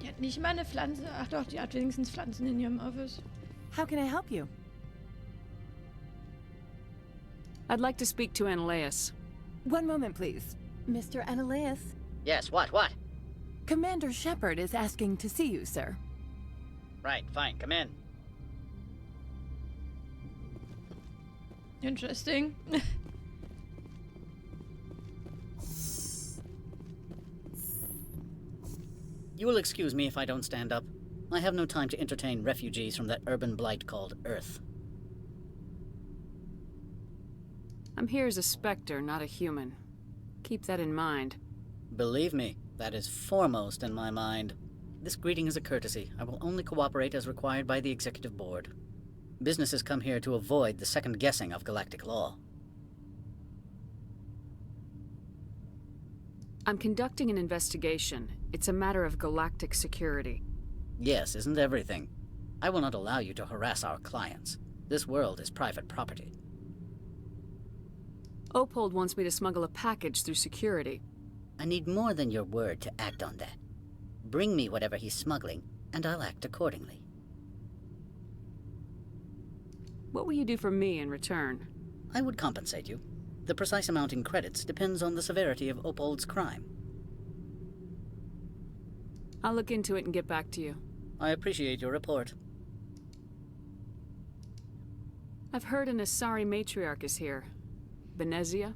Die hat nicht mal eine Pflanze. Ach doch, die hat wenigstens Pflanzen in ihrem Office. How can I help you? I'd like to speak to Analeas. One moment, please. Mr. Analeas? Yes, what? Commander Shepard is asking to see you, sir. Right, fine, come in. Interesting. You will excuse me if I don't stand up. I have no time to entertain refugees from that urban blight called Earth. I'm here as a Spectre, not a human. Keep that in mind. Believe me, that is foremost in my mind. This greeting is a courtesy. I will only cooperate as required by the Executive Board. Businesses come here to avoid the second guessing of galactic law. I'm conducting an investigation. It's a matter of galactic security. Yes, isn't everything? I will not allow you to harass our clients. This world is private property. Opold wants me to smuggle a package through security. I need more than your word to act on that. Bring me whatever he's smuggling, and I'll act accordingly. What will you do for me in return? I would compensate you. The precise amount in credits depends on the severity of Opold's crime. I'll look into it and get back to you. I appreciate your report. I've heard an Asari matriarch is here. Benezia?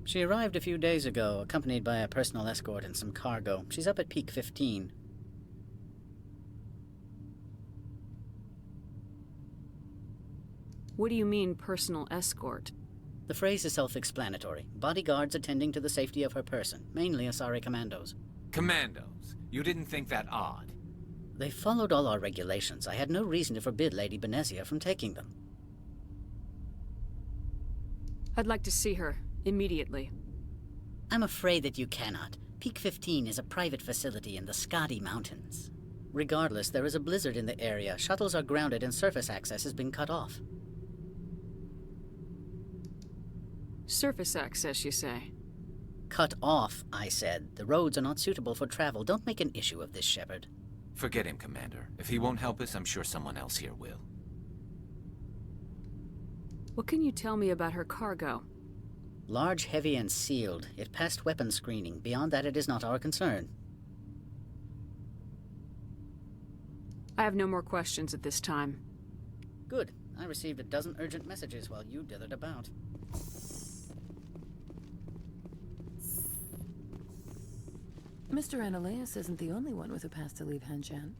She arrived a few days ago, accompanied by a personal escort and some cargo. She's up at Peak 15. What do you mean, personal escort? The phrase is self-explanatory. Bodyguards attending to the safety of her person, mainly Asari commandos. Commandos? You didn't think that odd? They followed all our regulations. I had no reason to forbid Lady Benezia from taking them. I'd like to see her, immediately. I'm afraid that you cannot. Peak 15 is a private facility in the Skadi Mountains. Regardless, there is a blizzard in the area. Shuttles are grounded and surface access has been cut off. Surface access, you say? Cut off, I said. The roads are not suitable for travel. Don't make an issue of this, Shepard. Forget him, Commander. If he won't help us, I'm sure someone else here will. What can you tell me about her cargo? Large, heavy, and sealed. It passed weapons screening. Beyond that, it is not our concern. I have no more questions at this time. Good. I received a dozen urgent messages while you dithered about. Mr. Ananias isn't the only one with a pass to leave Hanshan.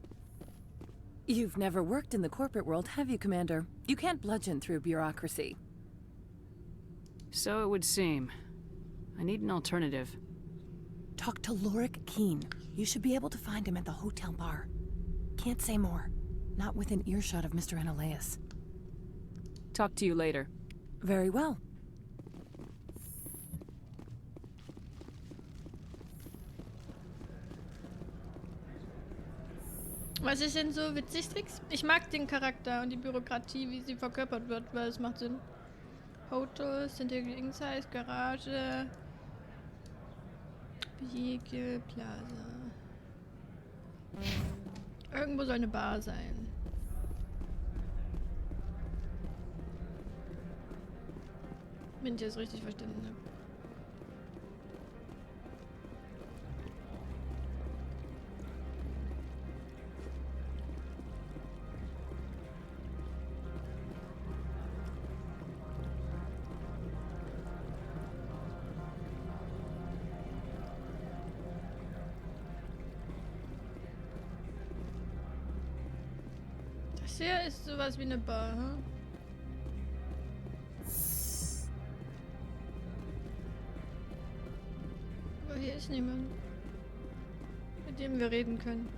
You've never worked in the corporate world, have you, Commander? You can't bludgeon through bureaucracy. So it would seem. I need an alternative. Talk to Lorik Keen. You should be able to find him at the hotel bar. Can't say more. Not within earshot of Mr. Ananias. Talk to you later. Very well. Was ist denn so witzig, Tricks? Ich mag den Charakter und die Bürokratie, wie sie verkörpert wird, weil es macht Sinn. Hotels, Intelligence Size, Garage, Vehicle, Plaza. Irgendwo soll eine Bar sein. Wenn ich das richtig verstanden habe. Das hier ist sowas wie eine Bar, hm? Aber hier ist niemand, mit dem wir reden können.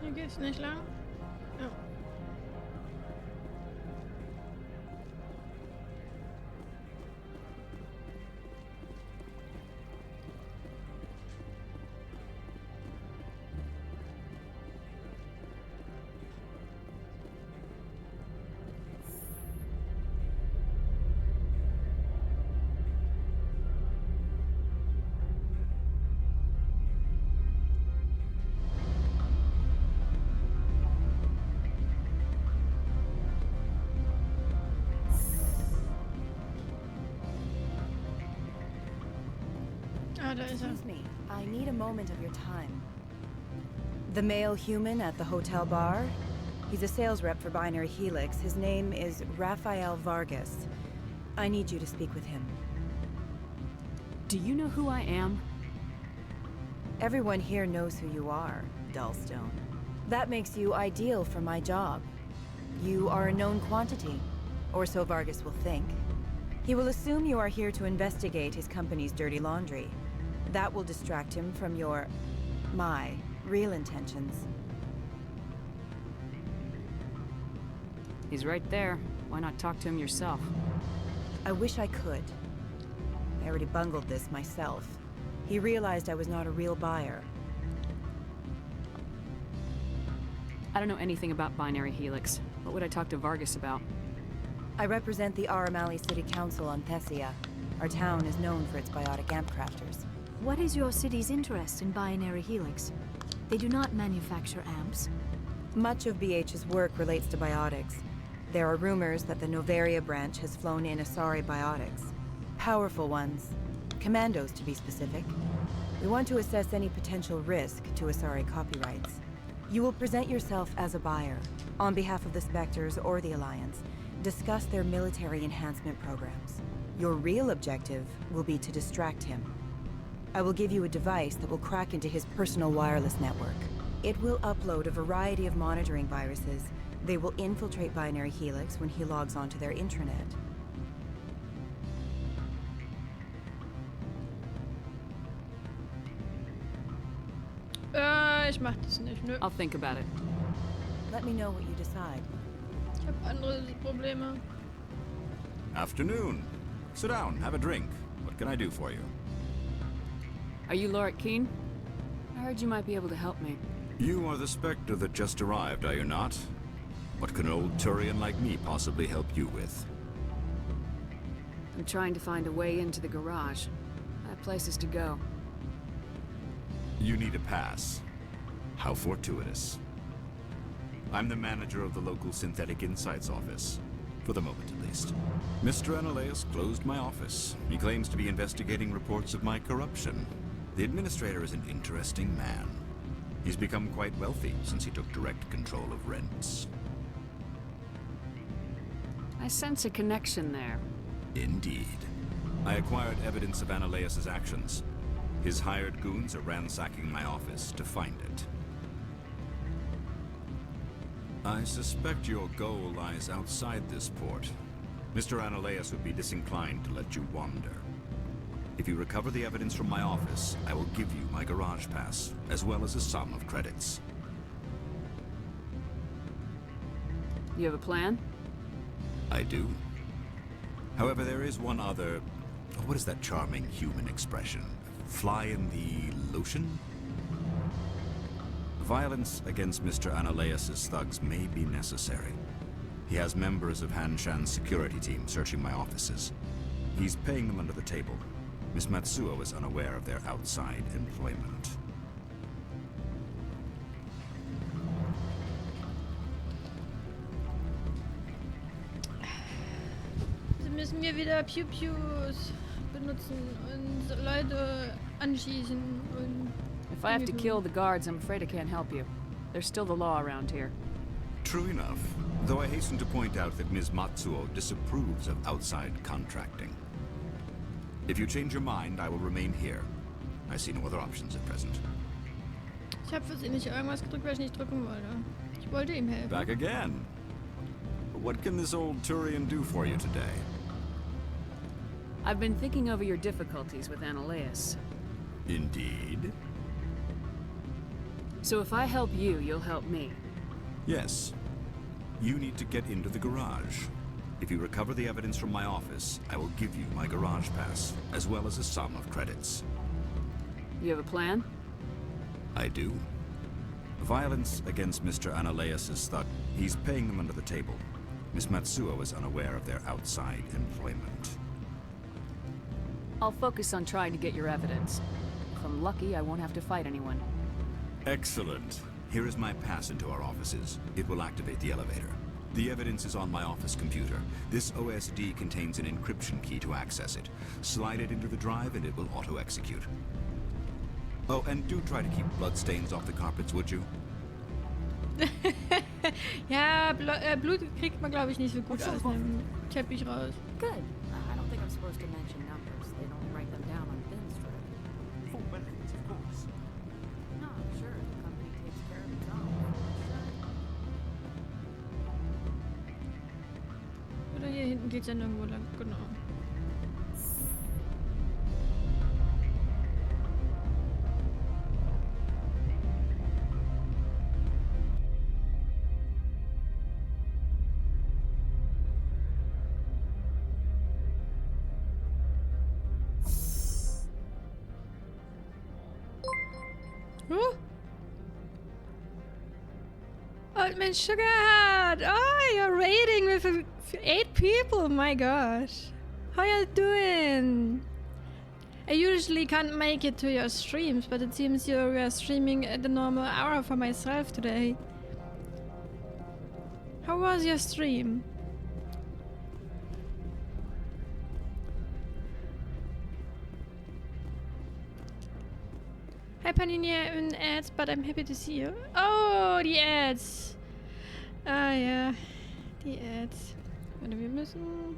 Hier geht's nicht lang. Ja. Excuse me, I need a moment of your time. The male human at the hotel bar? He's a sales rep for Binary Helix. His name is Rafael Vargas. I need you to speak with him. Do you know who I am? Everyone here knows who you are, Dullstone. That makes you ideal for my job. You are a known quantity, or so Vargas will think. He will assume you are here to investigate his company's dirty laundry. That will distract him from my real intentions. He's right there. Why not talk to him yourself? I wish I could. I already bungled this myself. He realized I was not a real buyer. I don't know anything about Binary Helix. What would I talk to Vargas about? I represent the Aramali City Council on Thessia. Our town is known for its biotic amp crafters. What is your city's interest in Binary Helix? They do not manufacture amps. Much of BH's work relates to biotics. There are rumors that the Noveria branch has flown in Asari biotics. Powerful ones. Commandos, to be specific. We want to assess any potential risk to Asari copyrights. You will present yourself as a buyer, on behalf of the Spectres or the Alliance. Discuss their military enhancement programs. Your real objective will be to distract him. I will give you a device that will crack into his personal wireless network. It will upload a variety of monitoring viruses. They will infiltrate Binary Helix when he logs onto their intranet. Ich mach das nicht, nö. I'll think about it. Let me know what you decide. Ich hab andere Probleme. Afternoon. Sit down, have a drink. What can I do for you? Are you Lorik Keen? I heard you might be able to help me. You are the Spectre that just arrived, are you not? What can an old Turian like me possibly help you with? I'm trying to find a way into the garage. I have places to go. You need a pass. How fortuitous. I'm the manager of the local Synthetic Insights office. For the moment, at least. Mr. Analeus closed my office. He claims to be investigating reports of my corruption. The administrator is an interesting man. He's become quite wealthy since he took direct control of rents. I sense a connection there. Indeed. I acquired evidence of Analeus's actions. His hired goons are ransacking my office to find it. I suspect your goal lies outside this port. Mr. Analeus would be disinclined to let you wander. If you recover the evidence from my office, I will give you my garage pass, as well as a sum of credits. You have a plan? I do. However, there is one other... What is that charming human expression? Fly in the lotion? Violence against Mr. Analeus's thugs may be necessary. He has members of Han Shan's security team searching my offices. He's paying them under the table. Miss Matsuo is unaware of their outside employment. Sie müssen wir wieder Pew-Pews benutzen und Leute anschießen und... If I have to kill the guards, I'm afraid I can't help you. There's still the law around here. True enough, though I hasten to point out that Ms. Matsuo disapproves of outside contracting. If you change your mind, I will remain here. I see no other options at present. Ich habe versehentlich irgendwas gedrückt, was ich nicht drücken wollte. Ich wollte ihm helfen. Back again. What can this old Turian do for you today? I've been thinking over your difficulties with Analeus. Indeed. So if I help you, you'll help me. Yes. You need to get into the garage. If you recover the evidence from my office, I will give you my garage pass, as well as a sum of credits. You have a plan? I do. Violence against Mr. Analeus's thug. He's paying them under the table. Miss Matsuo is unaware of their outside employment. I'll focus on trying to get your evidence. If I'm lucky, I won't have to fight anyone. Excellent. Here is my pass into our offices. It will activate the elevator. The evidence is on my office computer. This OSD contains an encryption key to access it. Slide it into the drive and it will auto-execute. Oh, and do try to keep bloodstains off the carpets, would you? Ja, Blut kriegt man, glaube ich, nicht so gut aus dem Teppich raus. Good. I don't think I'm supposed to mention numbers. They don't write them down on thin strip. Full benefits, of course. No, I'm sure the company takes care of its own. Oder hier hinten geht's ja nirgendwo lang, genau. Huh? Old man Sugarheart! Oh, you're raiding with 8 people! My gosh. How you doing? I usually can't make it to your streams, but it seems you were streaming at the normal hour for myself today. How was your stream? Hi Panini in ads, but I'm happy to see you. Oh, die Ads. Ah ja, die Ads. Warte, wir müssen...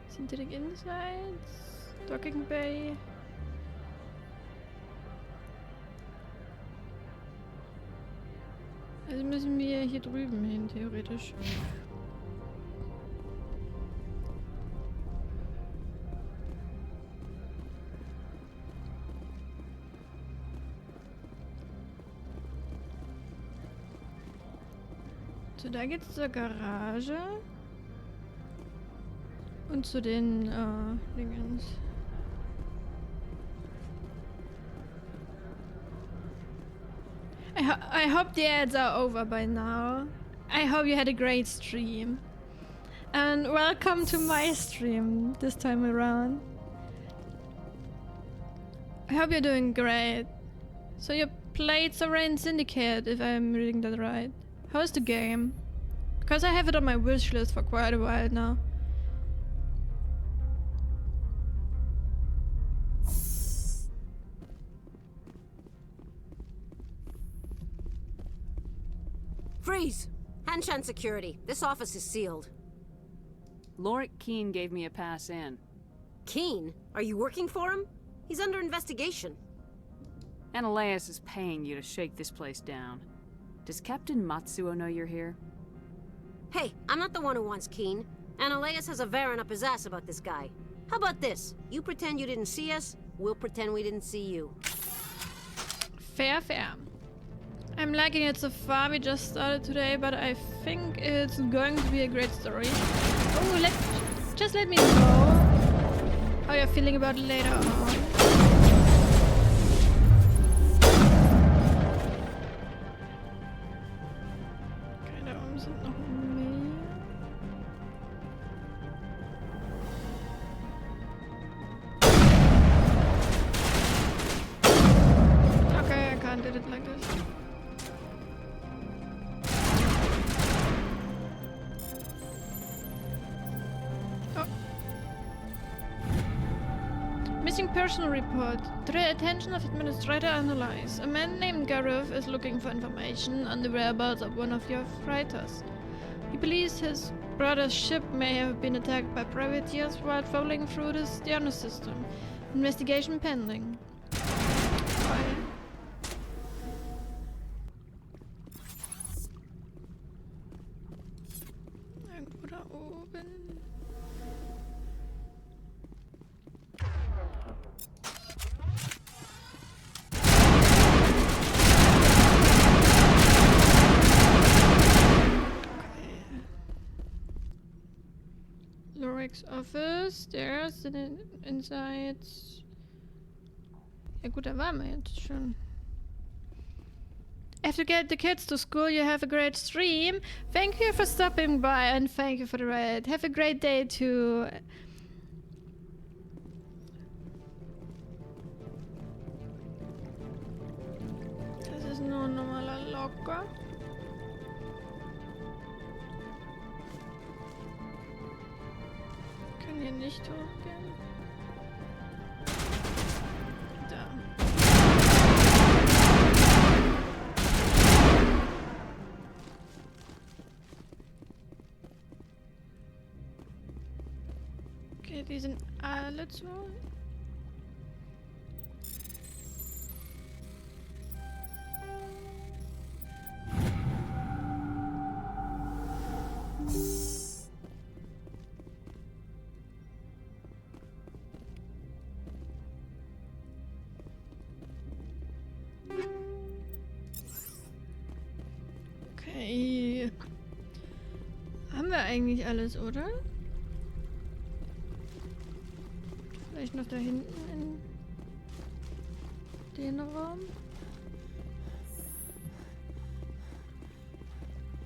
Synthetic Insights, Docking Bay. Also müssen wir hier drüben hin, theoretisch. So, da geht's zur Garage. Und zu den, Dingens. I hope the ads are over by now. I hope you had a great stream. And welcome to my stream this time around. I hope you're doing great. So you played Sovereign Syndicate, if I'm reading that right. How's the game? Because I have it on my wish list for quite a while now. Freeze! Hanshan security. This office is sealed. Lorik Keene gave me a pass in. Keene? Are you working for him? He's under investigation. Ananias is paying you to shake this place down. Does Captain Matsuo know you're here? Hey, I'm not the one who wants Keene. Ananias has a Varen up his ass about this guy. How about this? You pretend you didn't see us, we'll pretend we didn't see you. Fair, fair. I'm liking it so far. We just started today, but I think it's going to be a great story. Oh, just let me know how you're feeling about it later on. Okay, da oben sind noch mehr. Okay, I can't do it like this. Missing person report. To the attention of Administrator Analyze. A man named Gareth is looking for information on the whereabouts of one of your freighters. He believes his brother's ship may have been attacked by privateers while traveling through the Stern system. Investigation pending. Irgendwo da oben. Lorik's office, stairs, inside. Ja gut, da waren wir jetzt schon. I have to get the kids to school. You have a great stream. Thank you for stopping by and thank you for the ride. Have a great day too. Das ist nur ein normaler Locker. Können hier nicht hochgehen. Da. Okay, die sind alle zu. Okay. Haben wir eigentlich alles, oder? Vielleicht noch da hinten in... Den Raum.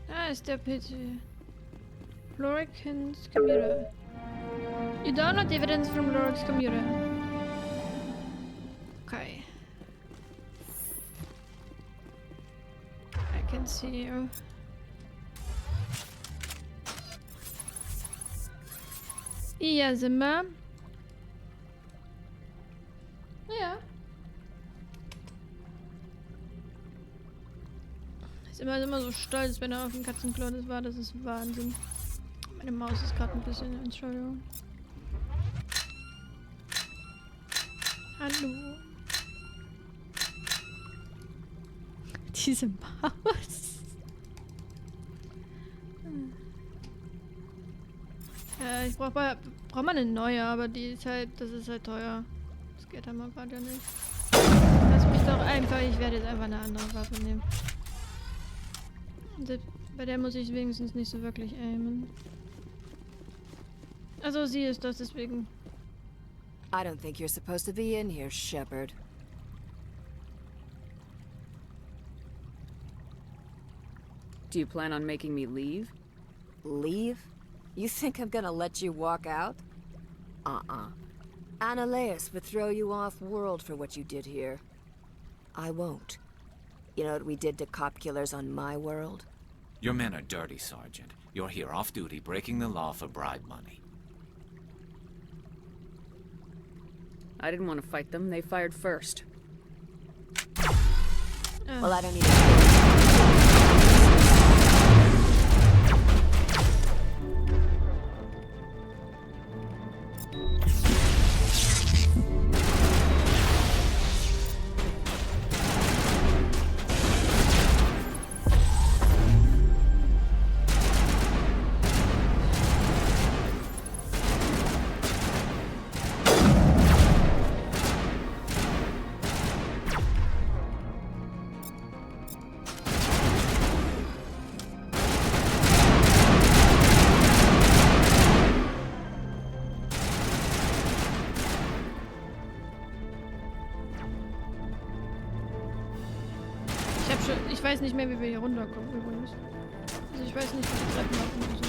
Da ist der PC. Lorcan's computer. You download evidence from Lorcan's computer. Okay. I can see you. Hier sind wir. Ja. Ist immer so stolz, wenn er auf dem Katzenklo war. Das ist Wahnsinn. Meine Maus ist gerade ein bisschen, Entschuldigung. Hallo. Diese Maus. Ja, ich brauch mal eine neue, aber die ist halt, das ist halt teuer. Das geht halt mal gerade ja nicht. Lass mich doch einfach, ich werde jetzt einfach eine andere Waffe nehmen. Und bei der muss ich wenigstens nicht so wirklich aimen. Also sie ist das, deswegen. I don't think you're supposed to be in here, Shepard. Do you plan on making me leave? Leave? You think I'm gonna let you walk out? Uh-uh. Annaleus would throw you off-world for what you did here. I won't. You know what we did to cop killers on my world? Your men are dirty, Sergeant. You're here off-duty, breaking the law for bribe money. I didn't want to fight them. They fired first. Well, I don't need to... Ich weiß nicht mehr, wie wir hier runterkommen übrigens. Also ich weiß nicht, wie die Treppen laufen müssen.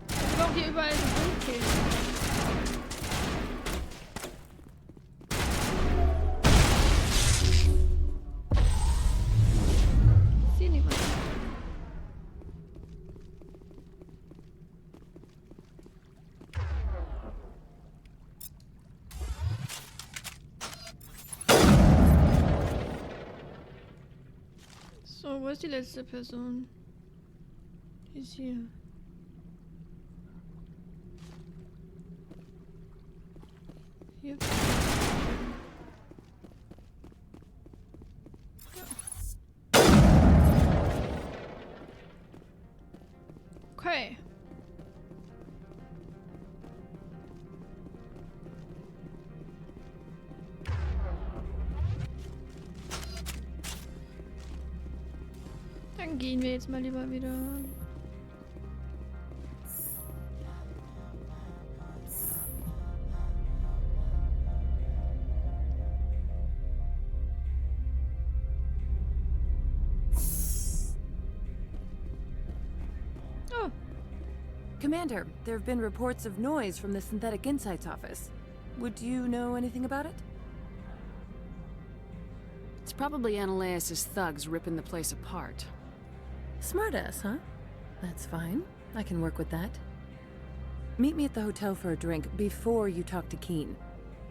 Ich brauche hier überall so dunkel. Ich sehe niemanden. So, wo ist die letzte Person? Die ist hier. Hier. Ja. Okay. Dann gehen wir jetzt mal lieber wieder. Oh. Commander, there have been reports of noise from the Synthetic Insights office. Would you know anything about it? It's probably Annaleus' thugs ripping the place apart. Smartass, huh? That's fine. I can work with that. Meet me at the hotel for a drink before you talk to Keen.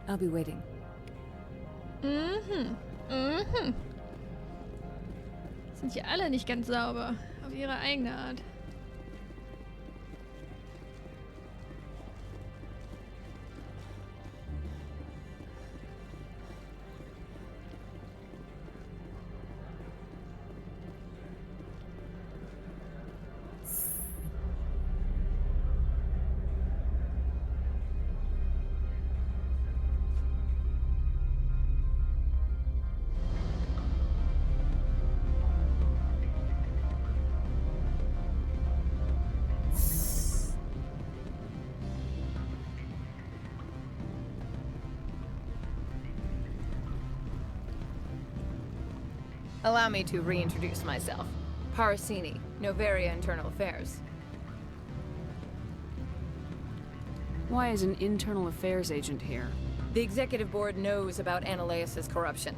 I'll be waiting. Sind hier alle nicht ganz sauber. Auf ihre eigene Art. Allow me to reintroduce myself. Parasini, Novaria Internal Affairs. Why is an internal affairs agent here? The executive board knows about Ananias' corruption.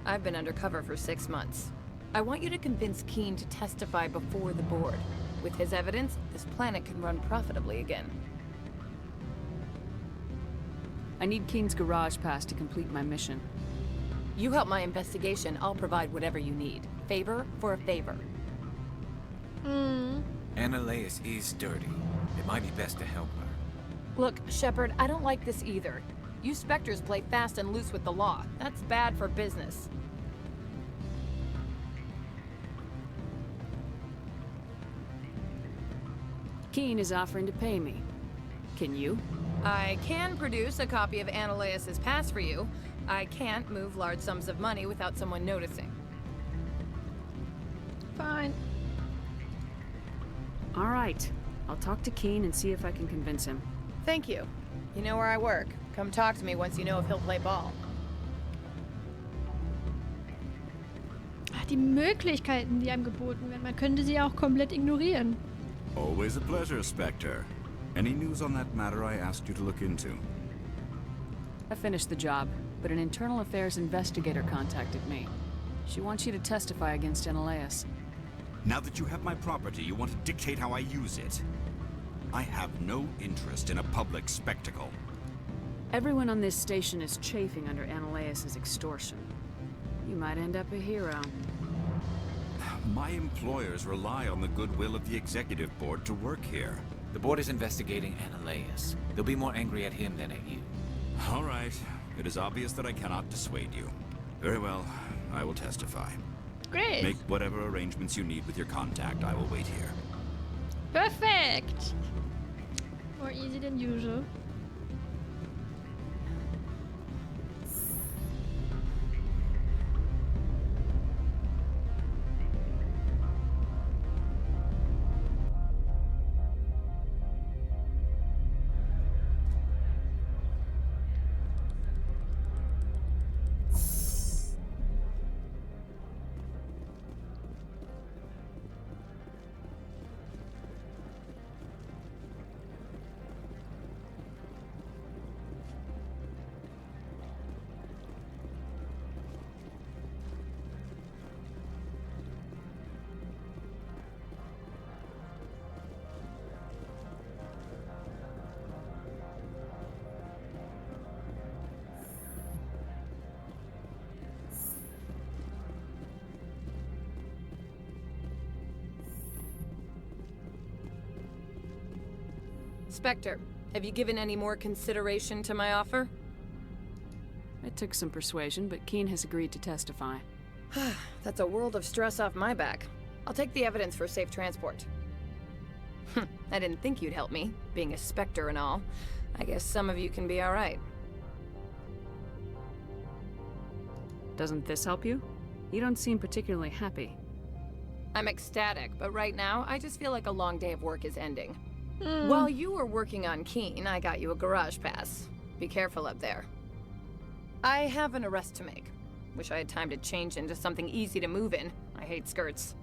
I've been undercover for 6 months. I want you to convince Keen to testify before the board. With his evidence, this planet can run profitably again. I need Keen's garage pass to complete my mission. You help my investigation, I'll provide whatever you need. Favor for a favor. Ananias is dirty. It might be best to help her. Look, Shepard, I don't like this either. You Spectres play fast and loose with the law. That's bad for business. Keen is offering to pay me. Can you? I can produce a copy of Ananias' pass for you. I can't move large sums of money without someone noticing. Fine. All right. I'll talk to Keen and see if I can convince him. Thank you. You know where I work. Come talk to me once you know if he'll play ball. Die Möglichkeiten, die einem geboten werden. Man könnte sie auch komplett ignorieren. Always a pleasure, Spectre. Any news on that matter I asked you to look into? I finished the job, but an internal affairs investigator contacted me. She wants you to testify against Ananias. Now that you have my property, you want to dictate how I use it. I have no interest in a public spectacle. Everyone on this station is chafing under Ananias' extortion. You might end up a hero. My employers rely on the goodwill of the executive board to work here. The board is investigating Ananias. They'll be more angry at him than at you. All right. It is obvious that I cannot dissuade you. Very well. I will testify. Great. Make whatever arrangements you need with your contact. I will wait here. Perfect. More easy than usual. Spectre, have you given any more consideration to my offer? It took some persuasion, but Keen has agreed to testify. That's a world of stress off my back. I'll take the evidence for safe transport. I didn't think you'd help me, being a Spectre and all. I guess some of you can be alright. Doesn't this help you? You don't seem particularly happy. I'm ecstatic, but right now, I just feel like a long day of work is ending. While you were working on Keen, I got you a garage pass. Be careful up there. I have an arrest to make. Wish I had time to change into something easy to move in. I hate skirts.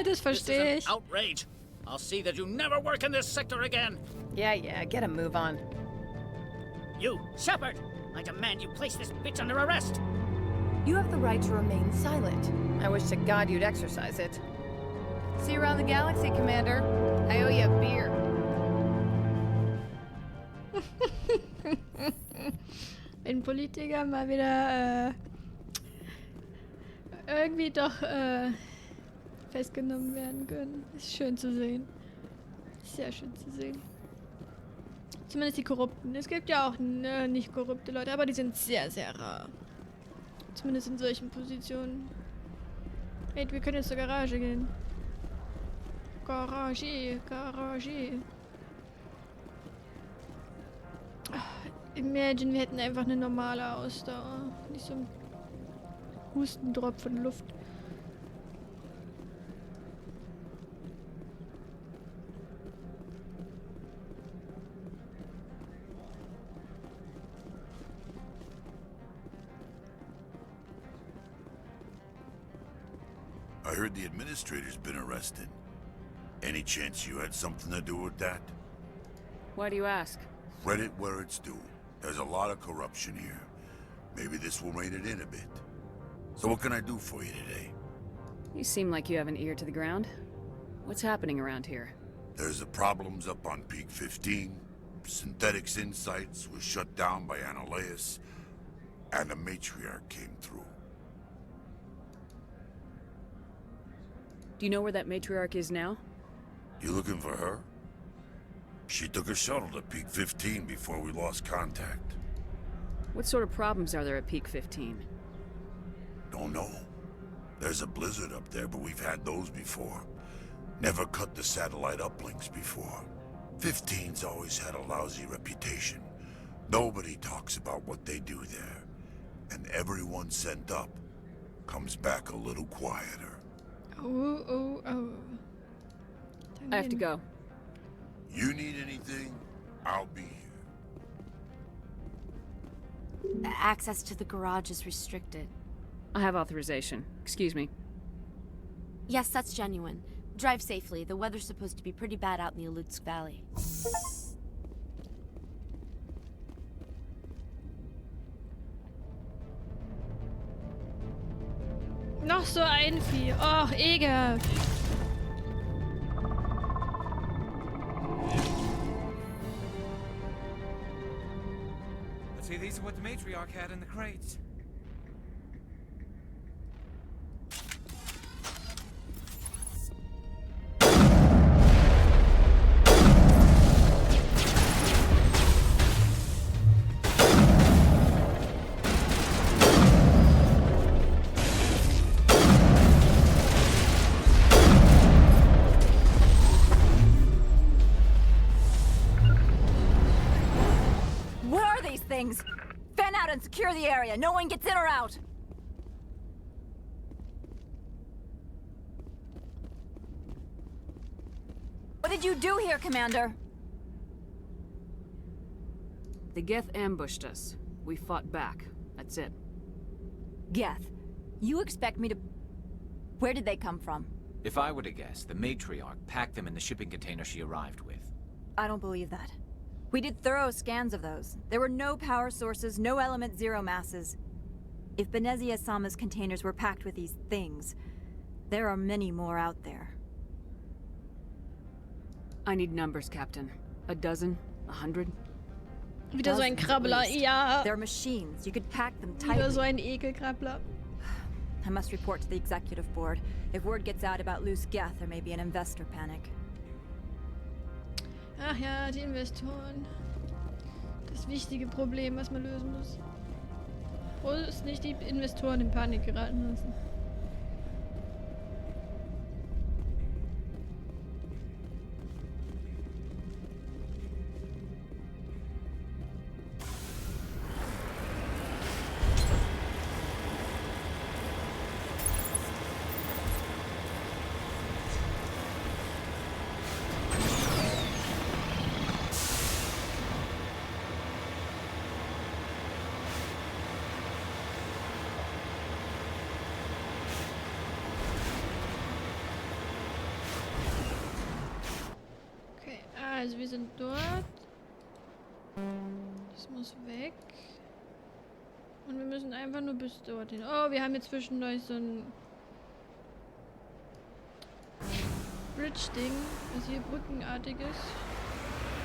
Das verstehe ich. Outrage! I'll see that you never work in this sector again! Yeah, get a move on. You, Shepard! I demand you place this bitch under arrest! You have the right to remain silent. I wish to God you'd exercise it. See you around the galaxy, Commander. I owe you a beer. Wenn Politiker mal wieder irgendwie doch festgenommen werden können. Ist schön zu sehen. Sehr schön zu sehen. Zumindest die Korrupten. Es gibt ja auch nicht korrupte Leute, aber die sind sehr, sehr rar. Zumindest in solchen Positionen. Hey, wir können jetzt zur Garage gehen. Garage. Imagine, wir hätten einfach eine normale Ausdauer. Nicht so ein Hustendrop von Luft. I heard the administrator's been arrested. Any chance you had something to do with that? Why do you ask? Credit where it's due. There's a lot of corruption here. Maybe this will rein it in a bit. So what can I do for you today? You seem like you have an ear to the ground. What's happening around here? There's the problems up on Peak 15. Synthetics Insights was shut down by Annaleus. And the matriarch came through. Do you know where that matriarch is now? You looking for her? She took a shuttle to Peak 15 before we lost contact. What sort of problems are there at Peak 15? Don't know. There's a blizzard up there, but we've had those before. Never cut the satellite uplinks before. 15's always had a lousy reputation. Nobody talks about what they do there. And everyone sent up comes back a little quieter. Oh. I have to go. You need anything? I'll be here. Access to the garage is restricted. I have authorization. Excuse me. Yes, that's genuine. Drive safely. The weather's supposed to be pretty bad out in the Alutsk Valley. Noch so ein Vieh. Oh, ekelhaft. Let's see, these are what the matriarch had in the crates. Things. Fan out and secure the area. No one gets in or out. What did you do here, Commander? The Geth ambushed us. We fought back. That's it. Geth, you expect me to... Where did they come from? If I were to guess, the matriarch packed them in the shipping container she arrived with. I don't believe that. We did thorough scans of those. There were no power sources, no element zero masses. If Benezia Sama's containers were packed with these things, there are many more out there. I need numbers, Captain. A dozen? 100? Wieder so ein Krabbler, ja. They're machines. You could pack them tightly. Wieder so ein Ekelkrabbler. I must report to the executive board. If word gets out about loose Geth, there may be an investor panic. Ach ja, die Investoren. Das wichtige Problem, was man lösen muss. Bloß nicht die Investoren in Panik geraten lassen. Also wir sind dort. Das muss weg. Und wir müssen einfach nur bis dorthin. Oh, wir haben jetzt zwischendurch so ein Bridge-Ding, was hier brückenartig ist.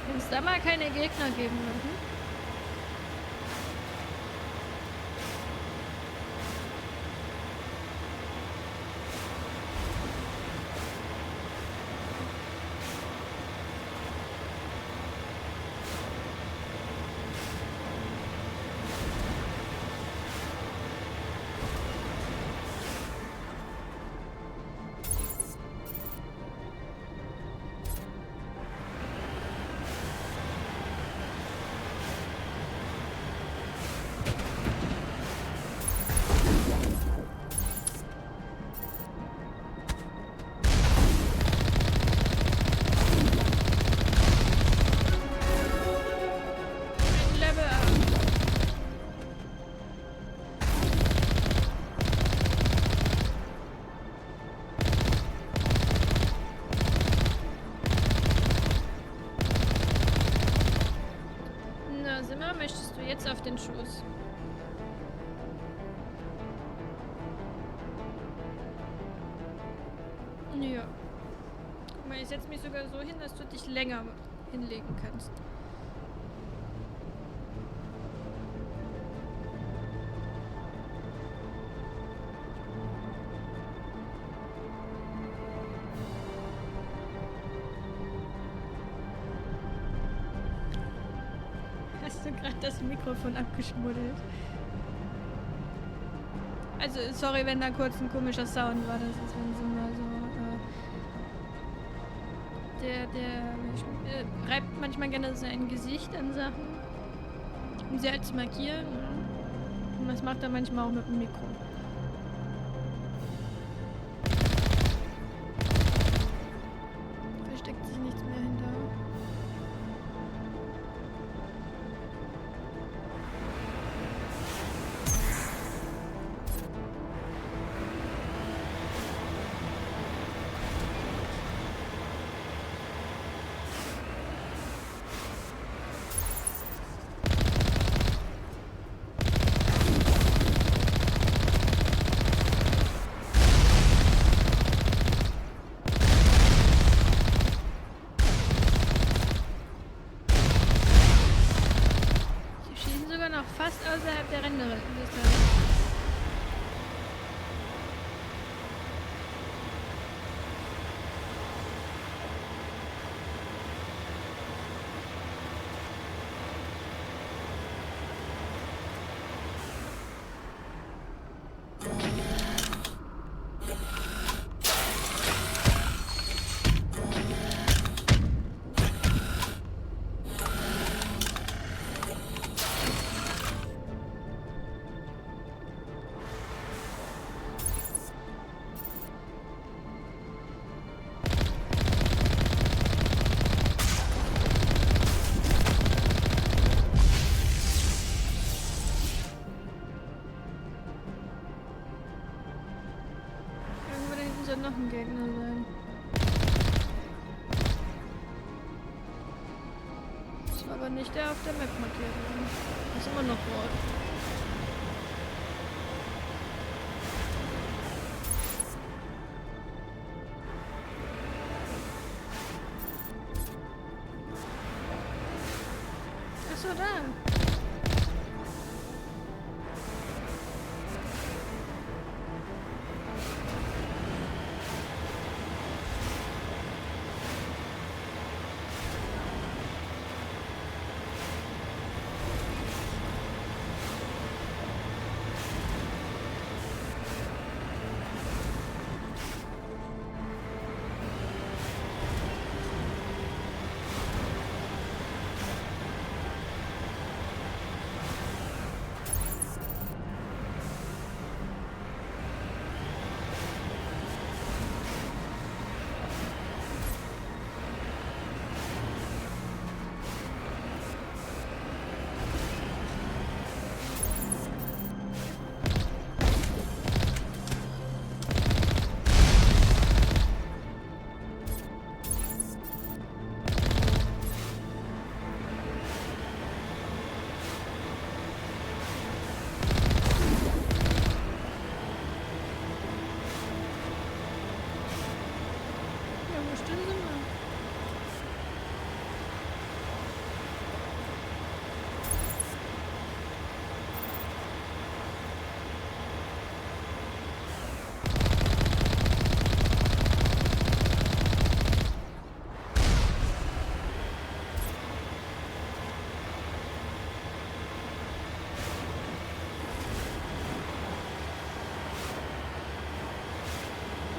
Wenn es da mal keine Gegner geben würden. jetzt auf den Schuss. Ja. Guck mal, ich setze mich sogar so hin, dass du dich länger hinlegen kannst. Hast du gerade das Mikrofon abgeschmuddelt? Also, sorry, wenn da kurz ein komischer Sound war. Das ist, wenn so mal so... Der reibt manchmal gerne sein Gesicht an Sachen, um sie halt zu markieren. Und das macht er manchmal auch mit dem Mikro. Versteckt sich nichts mehr hinter. Fast außerhalb der Ränder. Noch ein Gegner sein. Das war aber nicht der auf der Map markiert. Das ist immer noch rot. Achso, da.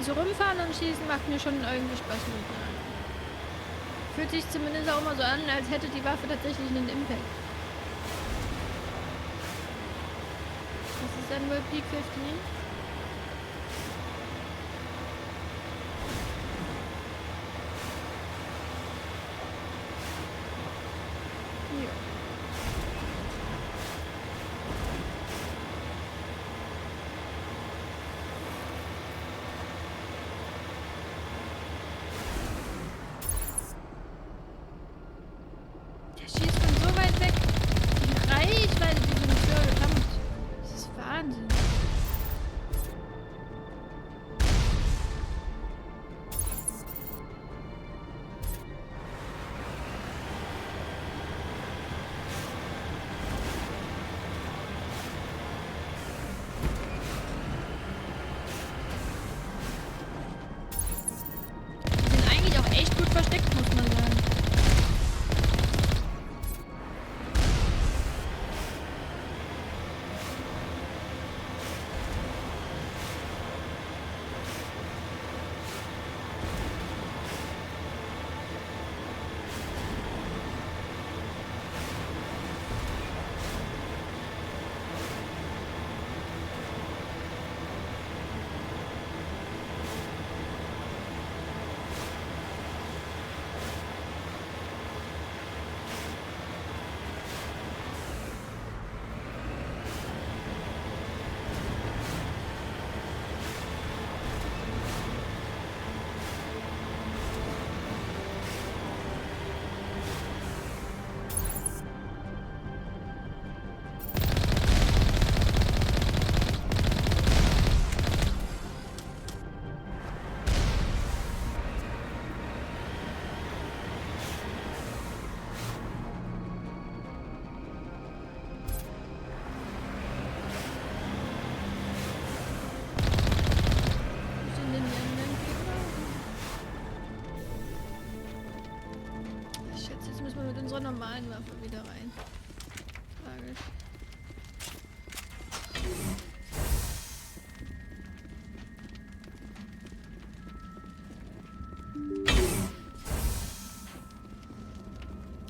So rumfahren und schießen macht mir schon irgendwie Spaß mit. Fühlt sich zumindest auch immer so an, als hätte die Waffe tatsächlich einen Impact. Das ist dann wohl Peak 15. Reichweite, die so eine Firma kommt. Das ist Wahnsinn. Die sind eigentlich auch echt gut versteckt, muss man sagen. Ich schätze, jetzt müssen wir mit unserer normalen Waffe wieder rein. Tragisch.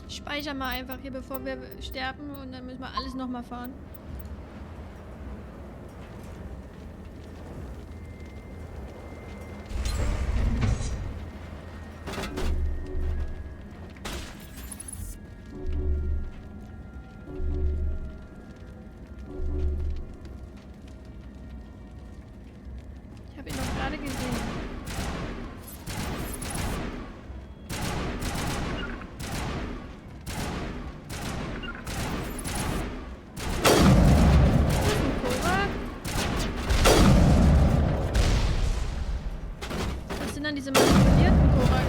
Ich speichere mal einfach hier, bevor wir sterben, und dann müssen wir alles nochmal fahren. Ich habe ihn doch gerade gesehen. Was sind dann diese manipulierten Korak?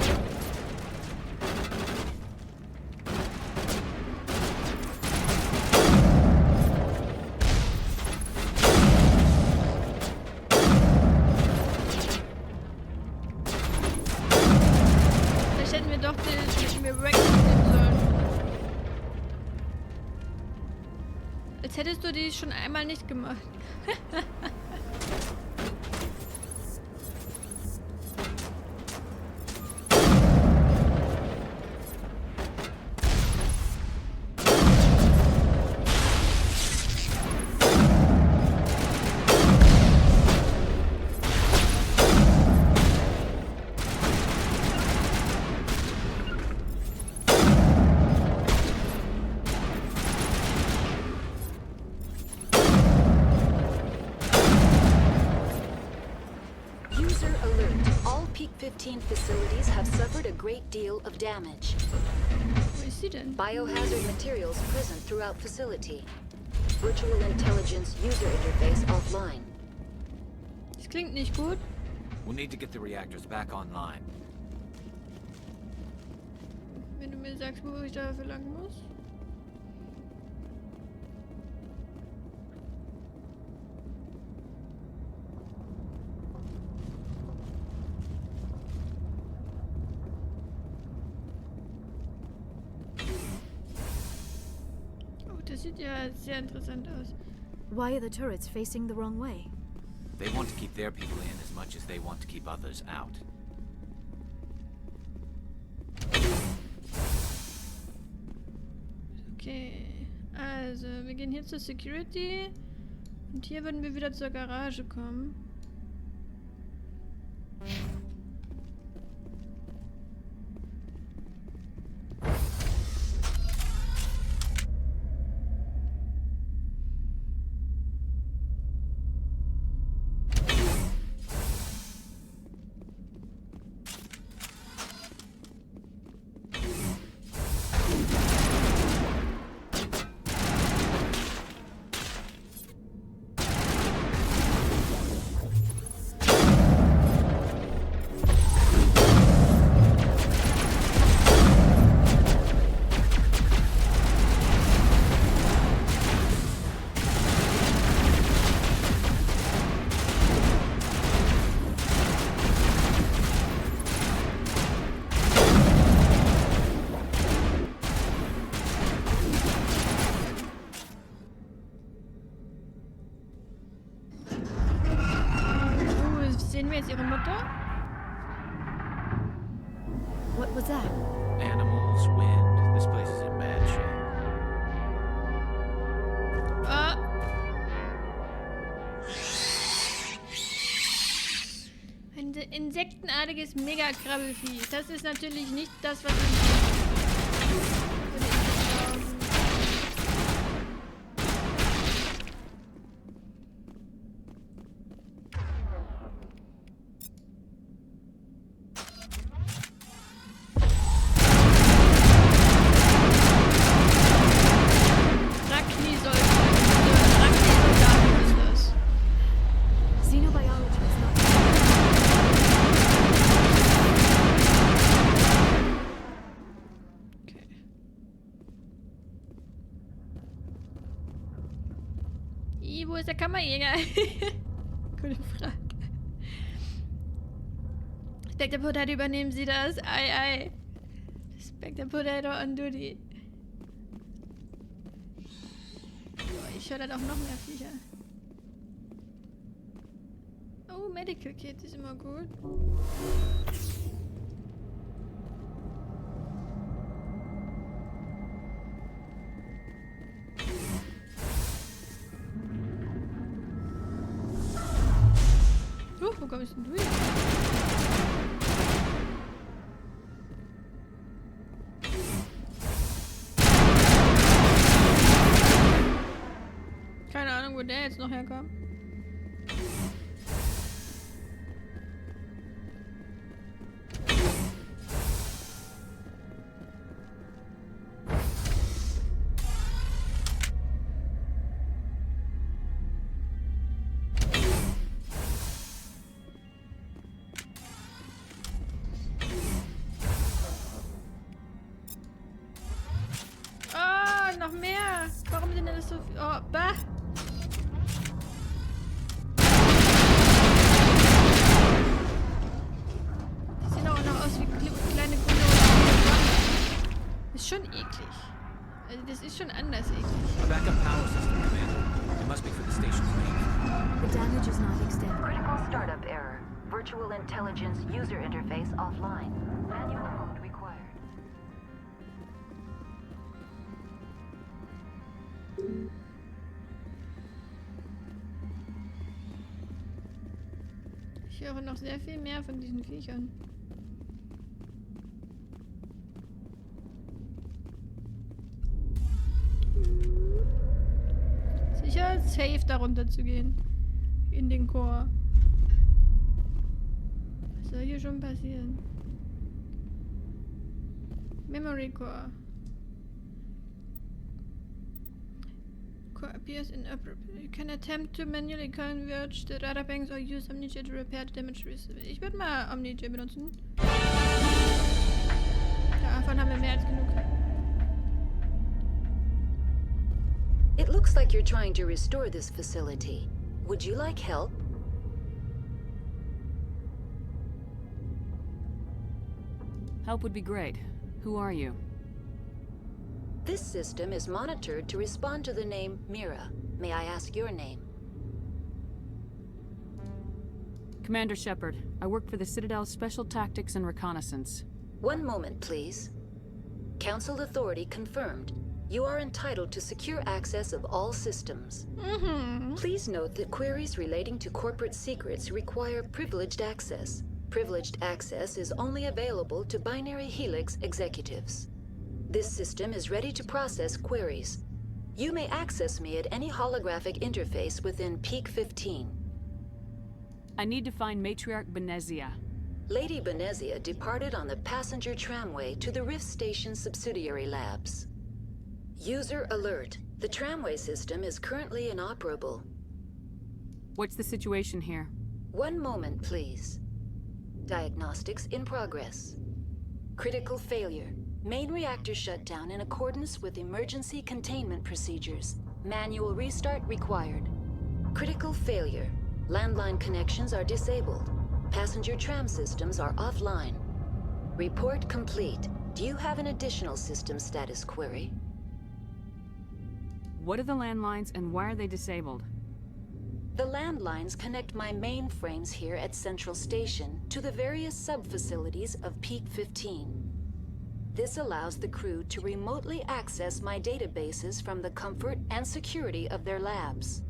Vielleicht hätten wir doch den Rex nehmen sollen. Als hättest du die schon einmal nicht gemacht. User alert. All Peak 15 facilities have suffered a great deal of damage. Wo ist sie denn? Biohazard materials present throughout facility. Virtual intelligence user interface offline. Das klingt nicht gut. We'll need to get the reactors back online. Wenn du mir sagst, wo ich dafür lang muss. Oh, das sieht ja sehr interessant aus. Why are the turrets facing the wrong way? They want to keep their people in as much as they want to keep others out. Okay, also wir gehen hier zur Security und hier würden wir wieder zur Garage kommen. that? Animals, wind. This place is in bad shape. Ein insektenartiges Mega-Krabbelvieh. Das ist natürlich nicht das, was wo ist der Kammerjäger? Gute Frage. Spectre Potato, übernehmen Sie das? Ei, ei. Spectre Potato und Duty. Oh, ich höre da doch noch mehr Viecher. Oh, Medical Kit ist immer gut. Wo komm ich denn durch? Keine Ahnung, wo der jetzt noch herkommt. Noch mehr! Warum sind denn das so viel? Oh, bah! Die sehen auch noch aus wie kleine Grüne. Ist schon eklig. Also das ist schon anders eklig. A backup power system, Commander. It must be for the station's main. The damage is not extended. Critical startup error. Virtual intelligence user interface offline. Manual mode required. Ich höre noch sehr viel mehr von diesen Viechern. Sicher safe darunter zu gehen. In den Chor. Was soll hier schon passieren? Memory Core. Core appears inoperable. You can attempt to manually converge the data banks or use Omni-J to repair the damage received. Ich würde mal Omni-J benutzen. Davon haben wir mehr als genug. It looks like you're trying to restore this facility. Would you like help? Help would be great. Who are you? This system is monitored to respond to the name Mira. May I ask your name? Commander Shepard. I work for the Citadel's Special Tactics and Reconnaissance. One moment, please. Council authority confirmed. You are entitled to secure access of all systems. Please note that queries relating to corporate secrets require privileged access. Privileged access is only available to Binary Helix executives. This system is ready to process queries. You may access me at any holographic interface within Peak 15. I need to find Matriarch Benezia. Lady Benezia departed on the passenger tramway to the Rift Station subsidiary labs. User alert. The tramway system is currently inoperable. What's the situation here? One moment, please. Diagnostics in progress. Critical failure. Main reactor shut down in accordance with emergency containment procedures. Manual restart required. Critical failure. Landline connections are disabled. Passenger tram systems are offline. Report complete. Do you have an additional system status query? What are the landlines and why are they disabled? The landlines connect my mainframes here at Central Station to the various sub-facilities of Peak 15. This allows the crew to remotely access my databases from the comfort and security of their labs.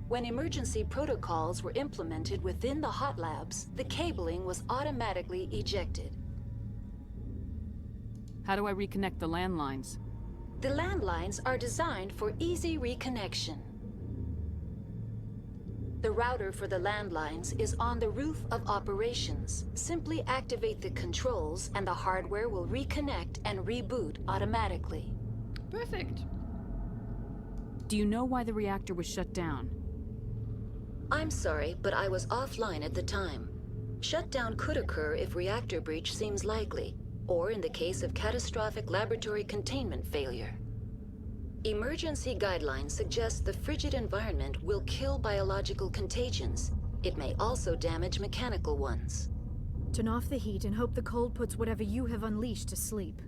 When emergency protocols were implemented within the hot labs, the cabling was automatically ejected. How do I reconnect the landlines? The landlines are designed for easy reconnection. The router for the landlines is on the roof of operations. Simply activate the controls and the hardware will reconnect and reboot automatically. Perfect. Do you know why the reactor was shut down? I'm sorry, but I was offline at the time. Shutdown could occur if reactor breach seems likely, or in the case of catastrophic laboratory containment failure. Emergency guidelines suggest the frigid environment will kill biological contagions. It may also damage mechanical ones. Turn off the heat and hope the cold puts whatever you have unleashed to sleep.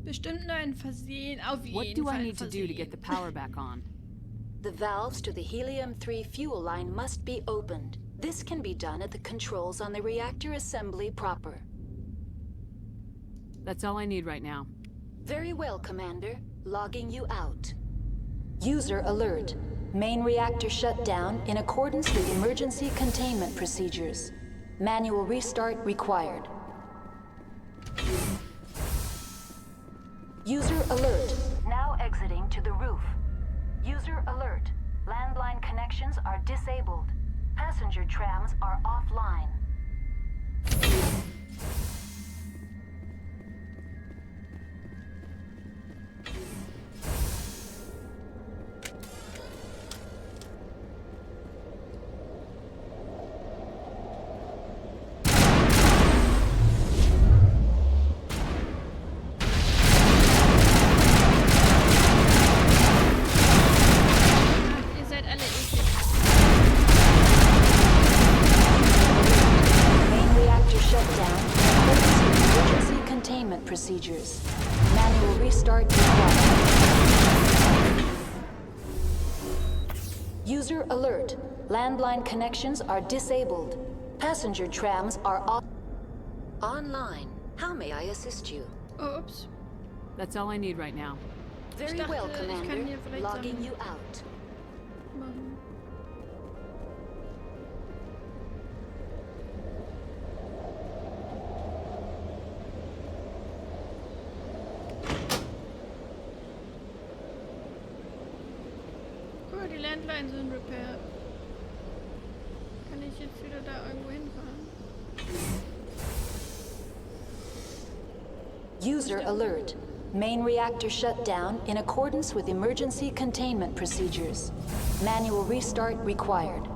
Bestimmt nur ein Versehen. Auf jeden What do Fall I ein need to do to Versehen. get the power back on? The valves to the helium-3 fuel line must be opened. This can be done at the controls on the reactor assembly proper. That's all I need right now. Very well, Commander. Logging you out. User alert. Main reactor shut down in accordance with emergency containment procedures. Manual restart required. User alert. Now exiting to the roof. User alert. Landline connections are disabled. Passenger trams are offline. Ihr seid alle eklig. Main reactor shut down in accordance with emergency containment procedures. Manual restart required. User alert. Landline connections are disabled. Passenger trams are online. How may I assist you? Oops. That's all I need right now. Very dachte, well, ich kann Commander. hier vielleicht Logging Sachen you out. machen. Guck mal, die Landlines sind repaired. Kann ich jetzt wieder da irgendwo hinfahren? User alert. Main reactor shut down in accordance with emergency containment procedures. Manual restart required.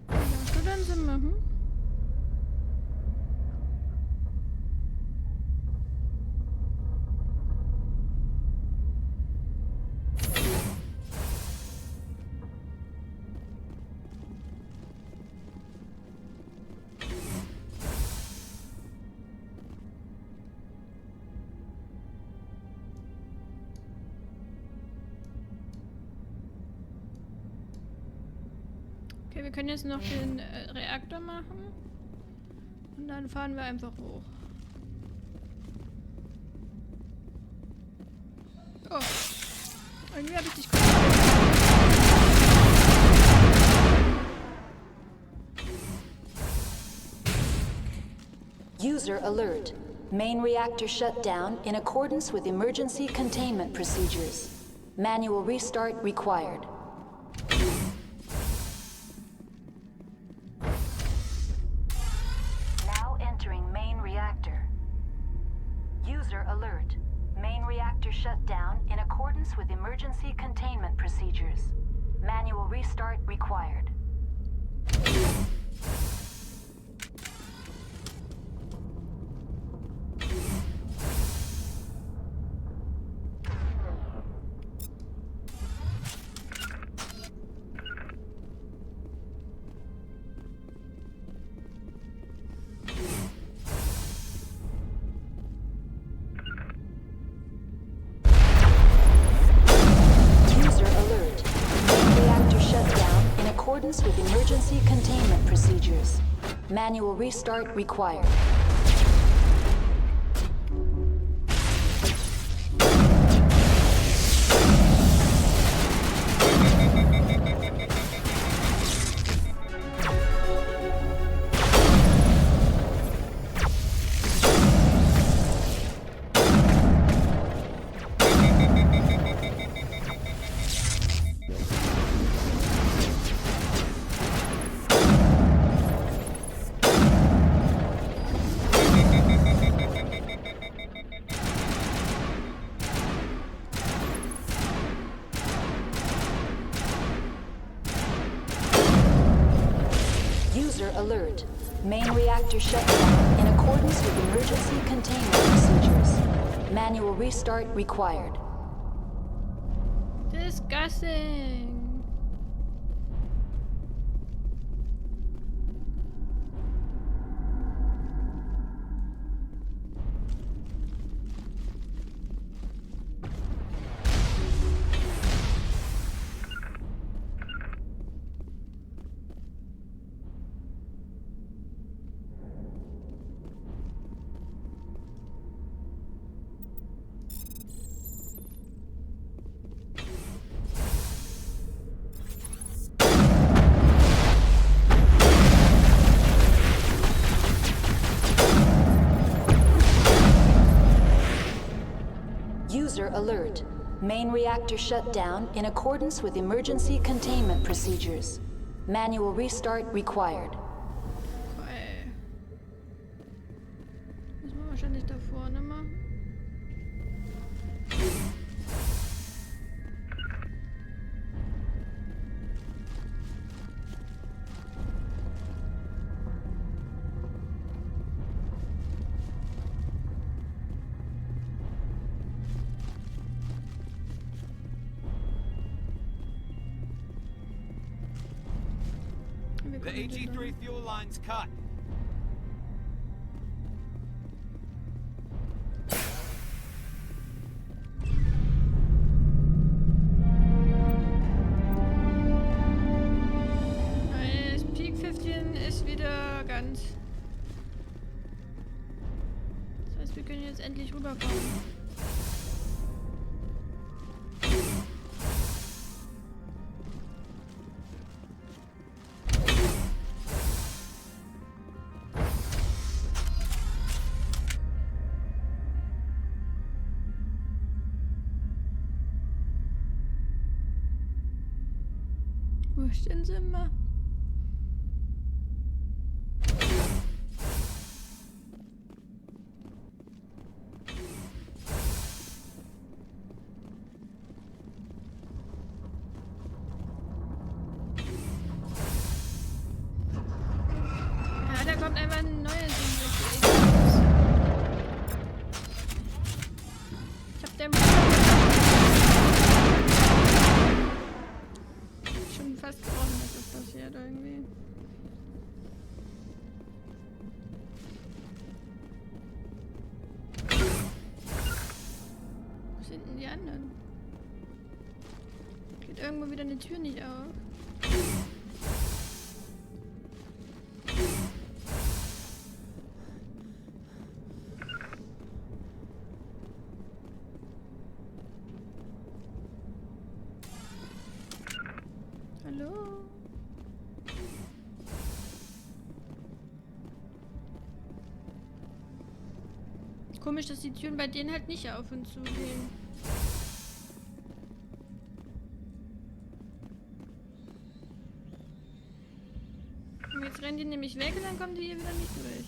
Was soll dann Sinn machen? Okay, wir können jetzt noch den Reaktor machen. Und dann fahren wir einfach hoch. Oh. Irgendwie habe ich dich User alert. Main reactor shut down in accordance with emergency containment procedures. Manual restart required. Now entering main reactor. User alert. Main reactor shut down in accordance with emergency containment procedures. Manual restart required. User alert. Main reactor accordance with emergency containment procedures. Manual restart required. Alert. Main reactor shut down in accordance with emergency containment procedures. Manual restart required. Disgusting. Alert. Main reactor shut down in accordance with emergency containment procedures. Manual restart required. Okay. Müssen wir wahrscheinlich da vorne machen. The AG3 fuel line's cut. Das Peak 15 ist wieder ganz. Das heißt, wir können jetzt endlich rüberfahren. Wo stehen sie immer? Ja, da kommt einfach ein neues. Ich hab den schon fast gebrochen, dass das passiert irgendwie. Wo sind denn die anderen? Geht irgendwo wieder eine Tür nicht auf. Hallo? Komisch, dass die Türen bei denen halt nicht auf und zu gehen. Und jetzt rennen die nämlich weg und dann kommen die hier wieder nicht durch.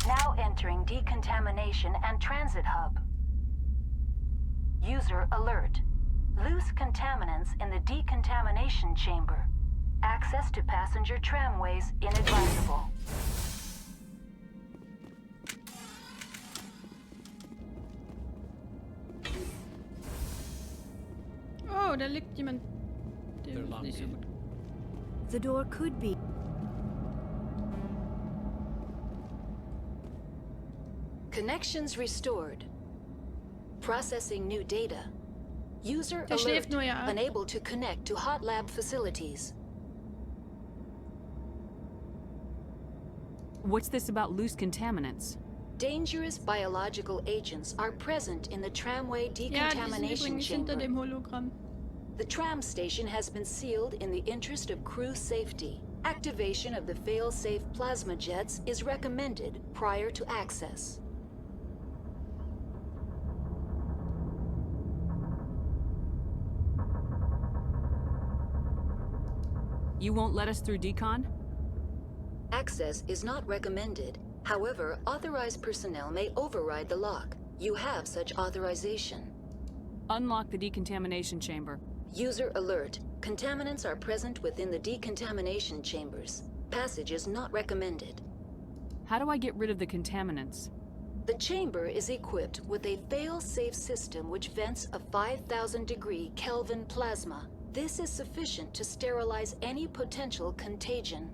Now entering decontamination and transit hub. User alert. Loose contaminants in the decontamination chamber. Access to passenger tramways inadvisable. Oh, da liegt jemand. Dem ist nicht so gut. The door could be. Connections restored. Processing new data. User Der schläft alert, nur, ja. unable to connect to hot lab facilities. What's this about loose contaminants? Dangerous biological agents are present in the tramway Ja, die sind decontamination übrigens hinter chamber. dem Hologramm. The tram station has been sealed in the interest of crew safety. Activation of the fail-safe plasma jets is recommended prior to access. You won't let us through decon? Access is not recommended. However, authorized personnel may override the lock. You have such authorization. Unlock the decontamination chamber. User alert. Contaminants are present within the decontamination chambers. Passage is not recommended. How do I get rid of the contaminants? The chamber is equipped with a fail-safe system which vents a 5,000-degree Kelvin plasma. This is sufficient to sterilize any potential contagion.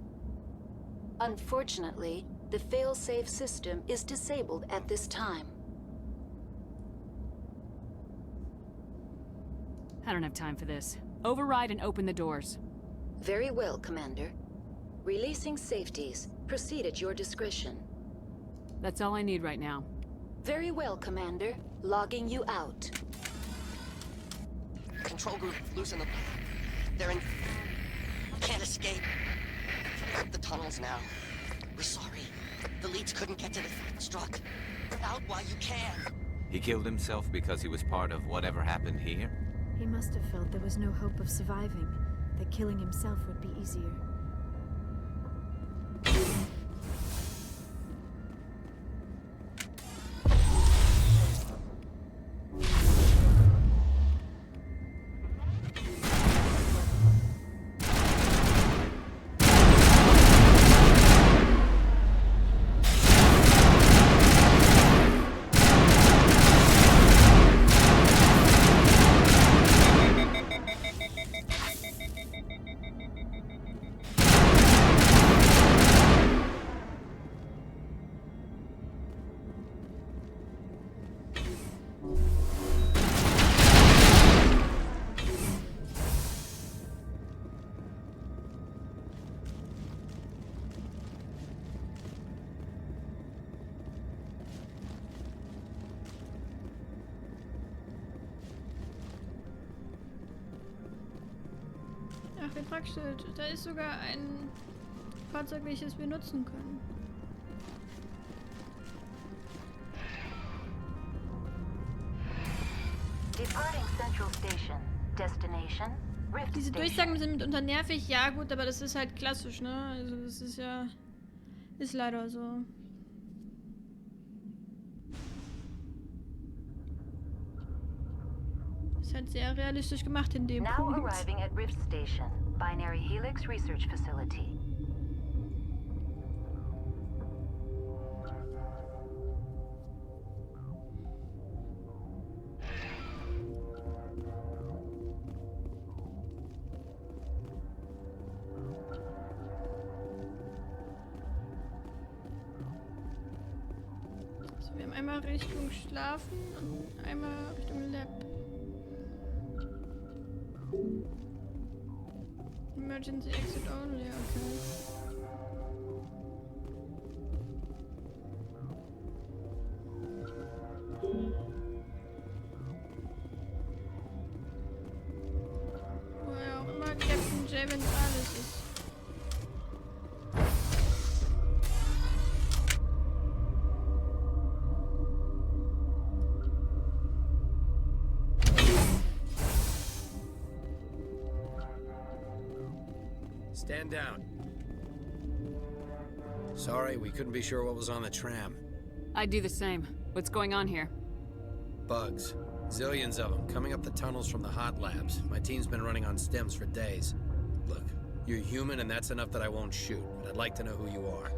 Unfortunately, the fail-safe system is disabled at this time. I don't have time for this. Override and open the doors. Very well, Commander. Releasing safeties. Proceed at your discretion. That's all I need right now. Very well, Commander. Logging you out. Control group, loosen them. They're in... Can't escape. The tunnels now. We're sorry. The leads couldn't get to the struck. Get out while you can. He killed himself because he was part of whatever happened here? He must have felt there was no hope of surviving, that killing himself would be easier. Ach, wie praktisch. Da ist sogar ein Fahrzeug, welches wir nutzen können. Departing Central Station. Destination, Rift Diese Station. Durchsagen sind mitunter nervig, ja gut, aber das ist halt klassisch, ne? Also das ist ja... Ist leider so. Ist halt sehr realistisch gemacht in dem Now Punkt. arriving at Rift Station, Binary Helix Research Facility. Also wir haben einmal Richtung Schlafen und einmal Richtung Lab. Emergency exit only, okay. Woher auch immer Captain J, wenn alles ist. Stand down. Sorry, we couldn't be sure what was on the tram. I'd do the same. What's going on here? Bugs. Zillions of them, coming up the tunnels from the hot labs. My team's been running on stems for days. Look, you're human and that's enough that I won't shoot, but I'd like to know who you are.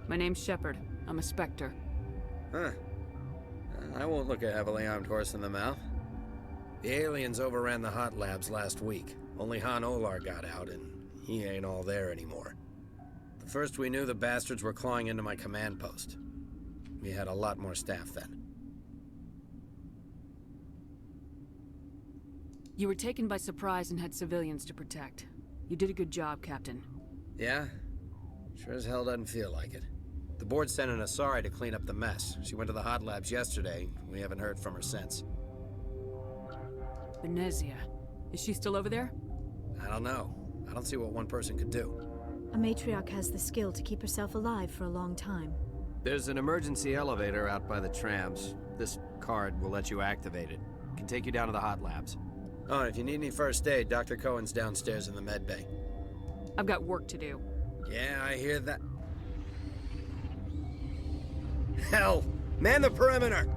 My name's Shepard. I'm a Spectre. Huh. I won't look a heavily armed horse in the mouth. The aliens overran the hot labs last week. Only Han Olar got out, and he ain't all there anymore. The first we knew, the bastards were clawing into my command post. We had a lot more staff then. You were taken by surprise and had civilians to protect. You did a good job, Captain. Yeah? Sure as hell doesn't feel like it. The board sent an Asari to clean up the mess. She went to the hot labs yesterday. We haven't heard from her since. Venezia. Is she still over there? I don't know. I don't see what one person could do. A matriarch has the skill to keep herself alive for a long time. There's an emergency elevator out by the trams. This card will let you activate it. Can take you down to the hot labs. Oh, and if you need any first aid, Dr. Cohen's downstairs in the med bay. I've got work to do. Yeah, I hear that. Hell! Man the perimeter!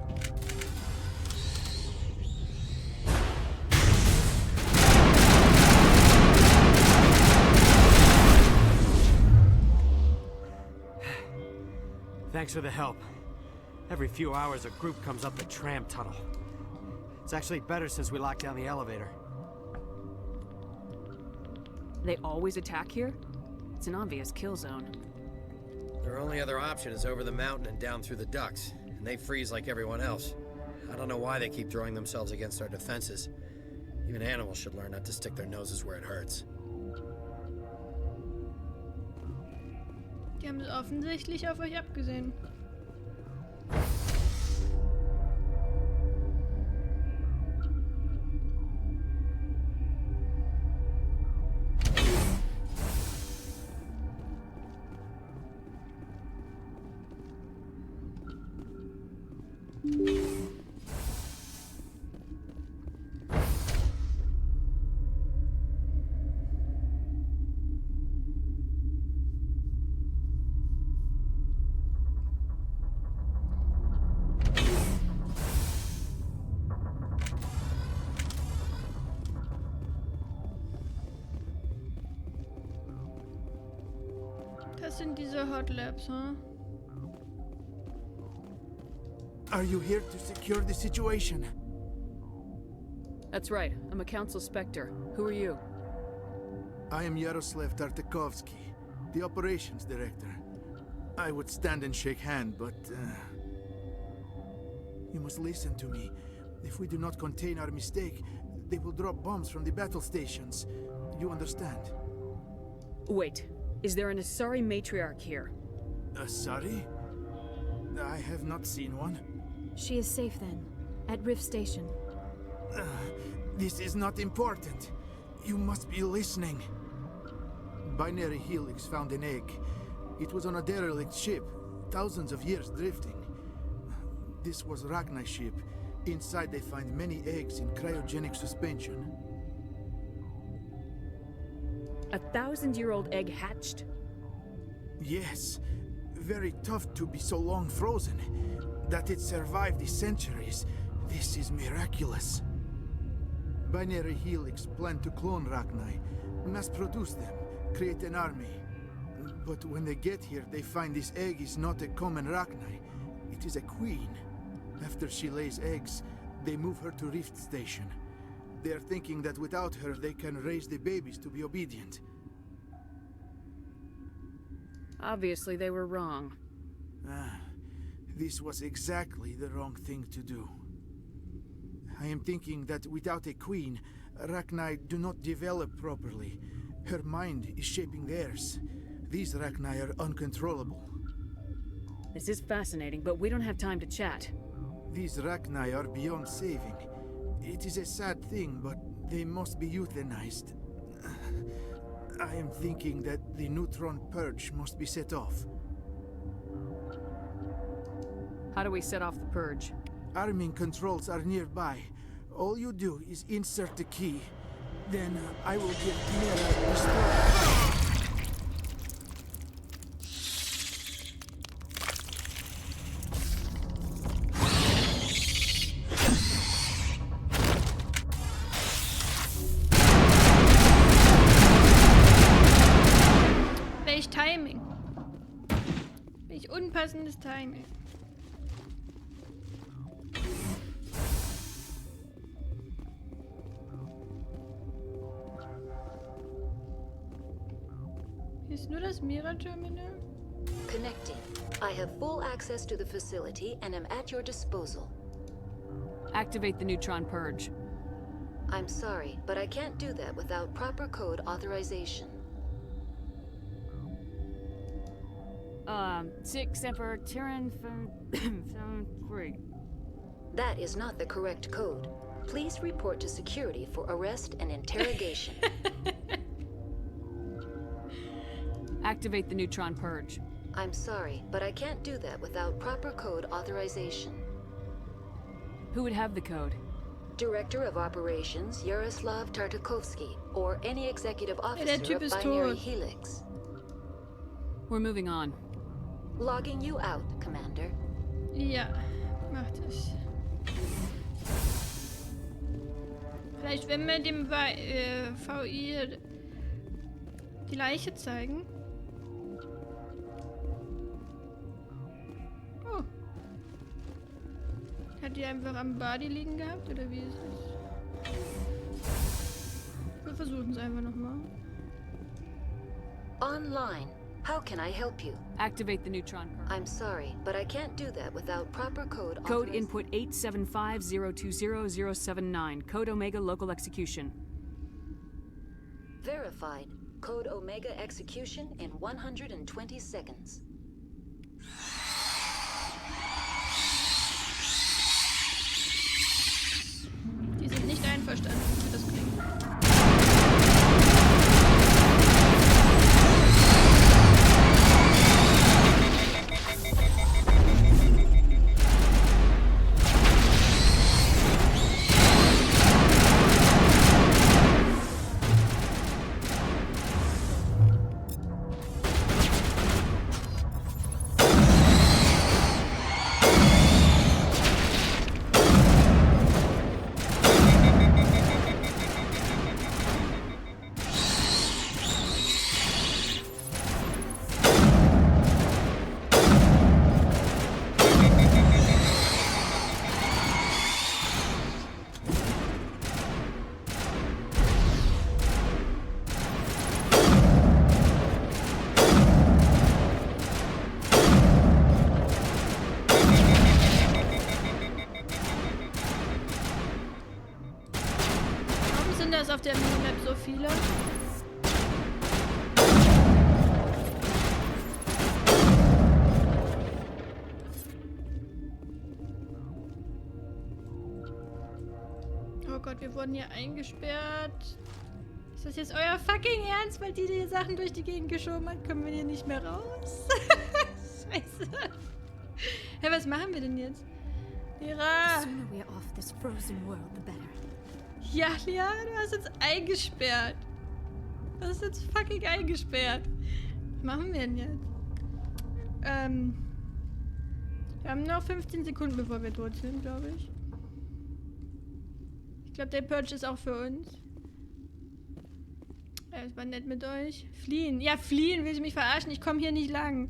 Thanks for the help. Every few hours, a group comes up the tram tunnel. It's actually better since we locked down the elevator. They always attack here? It's an obvious kill zone. Their only other option is over the mountain and down through the ducts, and they freeze like everyone else. I don't know why they keep throwing themselves against our defenses. Even animals should learn not to stick their noses where it hurts. Die haben es offensichtlich auf euch abgesehen. Das sind diese Hot Labs, huh? Are you here to secure the situation? That's right. I'm a Council Spectre. Who are you? I am Yaroslav Tartakovsky, the operations director. I would stand and shake hand, but you must listen to me. If we do not contain our mistake, they will drop bombs from the battle stations. You understand? Wait. Is there an Asari matriarch here? Asari? I have not seen one. She is safe then, at Rift Station. This is not important. You must be listening. Binary Helix found an egg. It was on a derelict ship, thousands of years drifting. This was Rachni's ship. Inside they find many eggs in cryogenic suspension. 1,000-year-old egg hatched? Yes. Very tough to be so long frozen. That it survived the centuries. This is miraculous. Binary Helix planned to clone Rachni, mass-produce them, create an army. But when they get here, they find this egg is not a common Rachni. It is a queen. After she lays eggs, they move her to Rift Station. They are thinking that without her, they can raise the babies to be obedient. Obviously, they were wrong. This was exactly the wrong thing to do. I am thinking that without a queen, Rachni do not develop properly. Her mind is shaping theirs. These Rachni are uncontrollable. This is fascinating, but we don't have time to chat. These Rachni are beyond saving. It is a sad thing, but they must be euthanized. I am thinking that the neutron purge must be set off. How do we set off the purge? Arming controls are nearby. All you do is insert the key. Then I will give Mira restore. Welch Timing. Welch unpassendes Timing. Ist nur das Mira-Terminal? Connecting. I have full access to the facility and am at your disposal. Activate the neutron purge. I'm sorry, but I can't do that without proper code authorization. 6 Emperor Tyrann 3. That is not the correct code. Please report to security for arrest and interrogation. Activate the neutron purge. I'm sorry, but I can't do that without proper code authorization. Who would have the code? Director of Operations Yaroslav Tartakovsky, or any executive officer der Typ of ist Binary tot. Helix. We're moving on. Logging you out, Commander. Ja, macht es. Vielleicht, wenn wir dem VI die Leiche zeigen. Oh. Hat die einfach am Body liegen gehabt, oder wie ist es? Wir versuchen es einfach nochmal. Online. How can I help you? Activate the neutron purge. I'm sorry, but I can't do that without proper code Code input 875020079. Code Omega local execution. Verified. Code Omega execution in 120 seconds. Die sind nicht einverstanden, wie das klingt. Auf der Minimap so viele. Oh Gott, wir wurden hier eingesperrt. Ist das jetzt euer fucking Ernst, weil die Sachen durch die Gegend geschoben hat? Kommen wir hier nicht mehr raus? Scheiße. Hey, was machen wir denn jetzt? Lira! The sooner we're off this frozen world, the better. Ja, Lia, du hast uns eingesperrt. Du hast uns fucking eingesperrt. Was machen wir denn jetzt? Wir haben noch 15 Sekunden, bevor wir tot sind, glaube ich. Ich glaube, der Purge ist auch für uns. Es war nett mit euch. Fliehen. Ja, fliehen. Will sie mich verarschen? Ich komme hier nicht lang.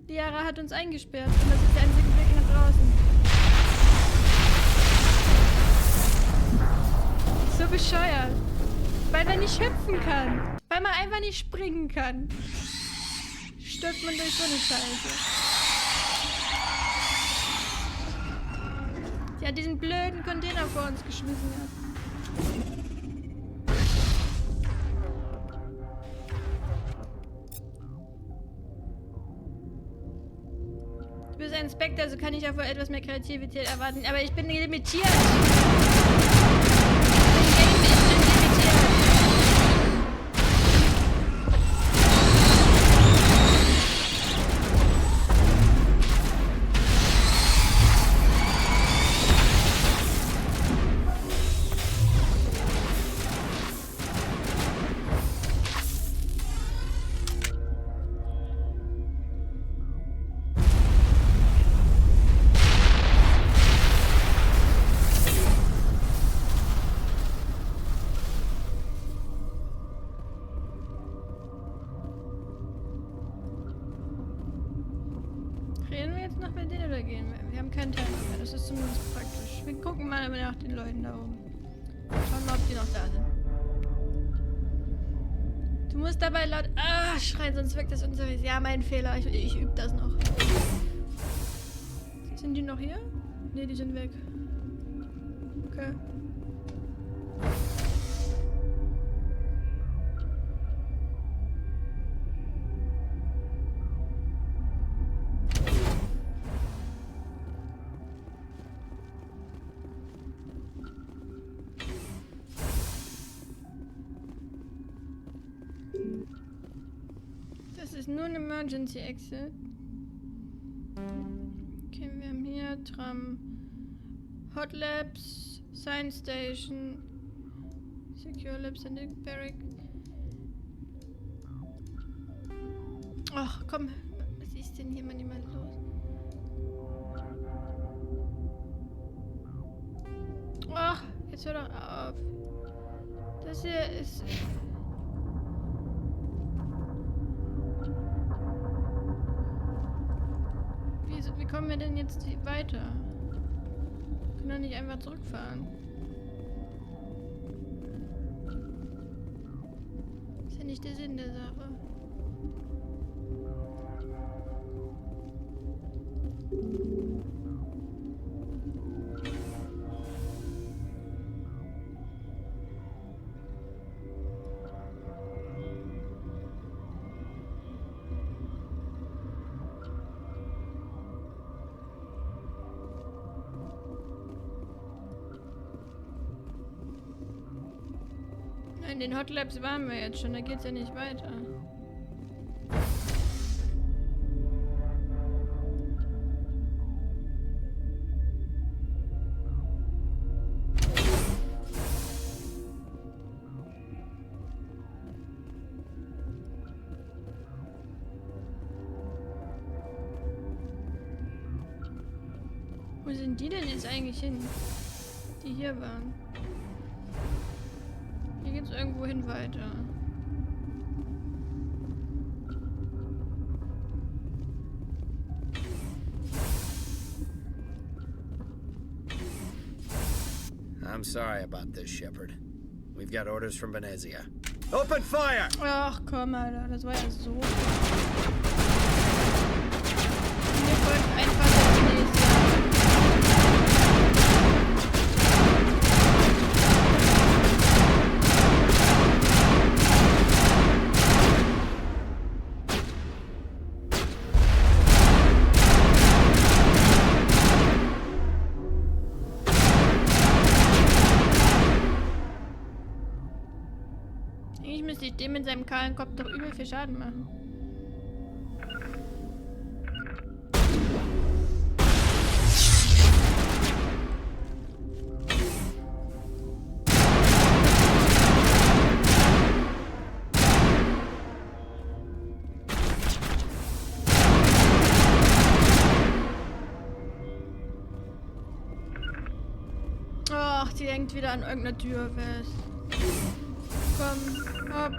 Liara hat uns eingesperrt. Und das ist der einzige Weg nach draußen. So bescheuert. Weil man nicht hüpfen kann. Weil man einfach nicht springen kann. Stirbt man durch so eine Scheiße. Sie hat diesen blöden Container vor uns geschmissen. Du bist ein Spectre, also kann ich auch wohl etwas mehr Kreativität erwarten. Aber ich bin limitiert. Wir haben keinen Timer mehr, das ist zumindest praktisch. Wir gucken mal nach den Leuten da oben. Schauen mal, ob die noch da sind. Du musst dabei laut schreien, sonst wirkt das unseriös. Ja, mein Fehler. Ich übe das noch. Sind die noch hier? Ne, die sind weg. Okay. Das ist nur ein Emergency Exit. Okay, wir haben hier Tram, Hot Labs, Science Station, Secure Labs and Barrack. Ach komm, was ist denn hier manchmal los? Ach, jetzt hör doch auf. Das hier ist... Wie kommen wir denn jetzt weiter? Wir können doch nicht einfach zurückfahren. Das ist ja nicht der Sinn der Sache. In den Hot Labs waren wir jetzt schon, da geht's ja nicht weiter. Wo sind die denn jetzt eigentlich hin, die hier waren? Hier geht's irgendwo hin weiter. I'm sorry about this, Shepard. We've got orders from Venezia. Open fire! Ach komm, Alter, das war ja so. Wir wollten einfach das nächste. Eigentlich müsste ich dem in seinem kahlen Kopf doch übel viel Schaden machen. Ach, die hängt wieder an irgendeiner Tür fest. Komm, hopp.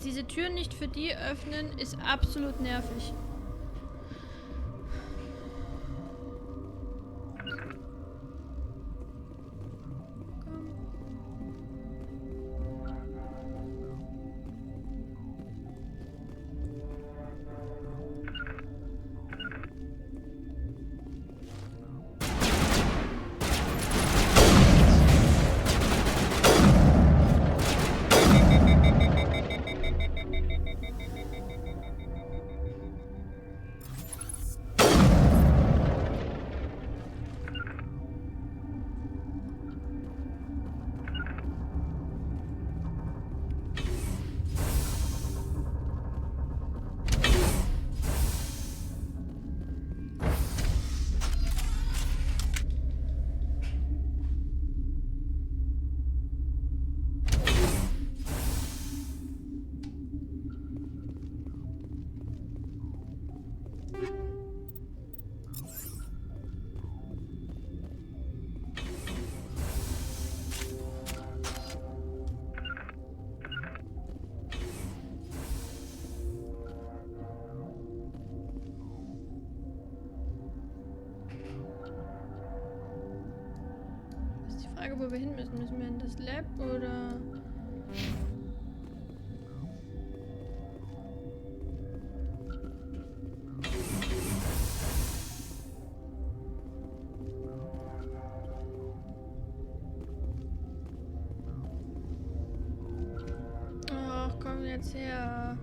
diese Türen nicht für die öffnen, ist absolut nervig. Frage, wo wir hin müssen. Müssen wir in das Lab oder... Ach, komm jetzt her.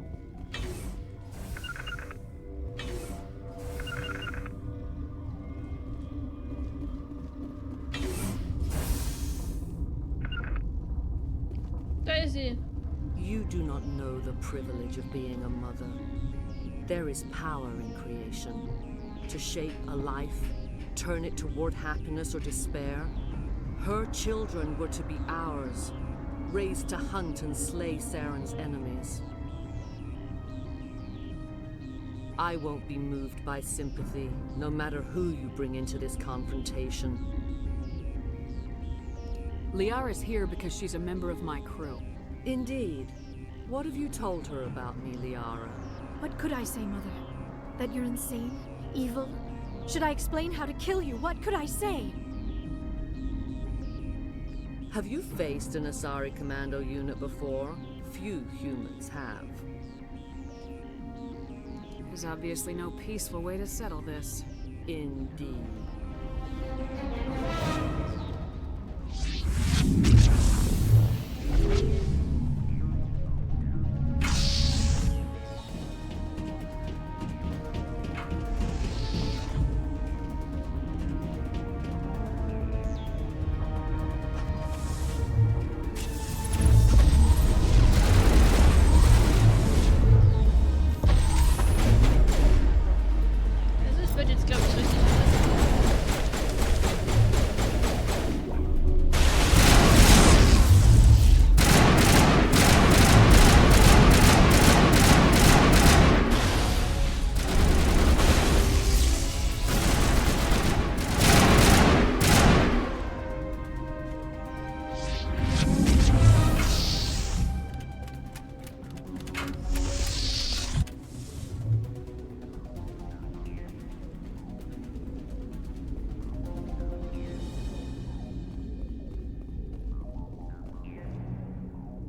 You do not know the privilege of being a mother. There is power in creation. To shape a life, turn it toward happiness or despair. Her children were to be ours, raised to hunt and slay Saren's enemies. I won't be moved by sympathy, no matter who you bring into this confrontation. Liara's here because she's a member of my crew. Indeed. What have you told her about me, Liara? What could I say, Mother? That you're insane? Evil? Should I explain how to kill you? What could I say? Have you faced an Asari commando unit before? Few humans have. There's obviously no peaceful way to settle this. Indeed.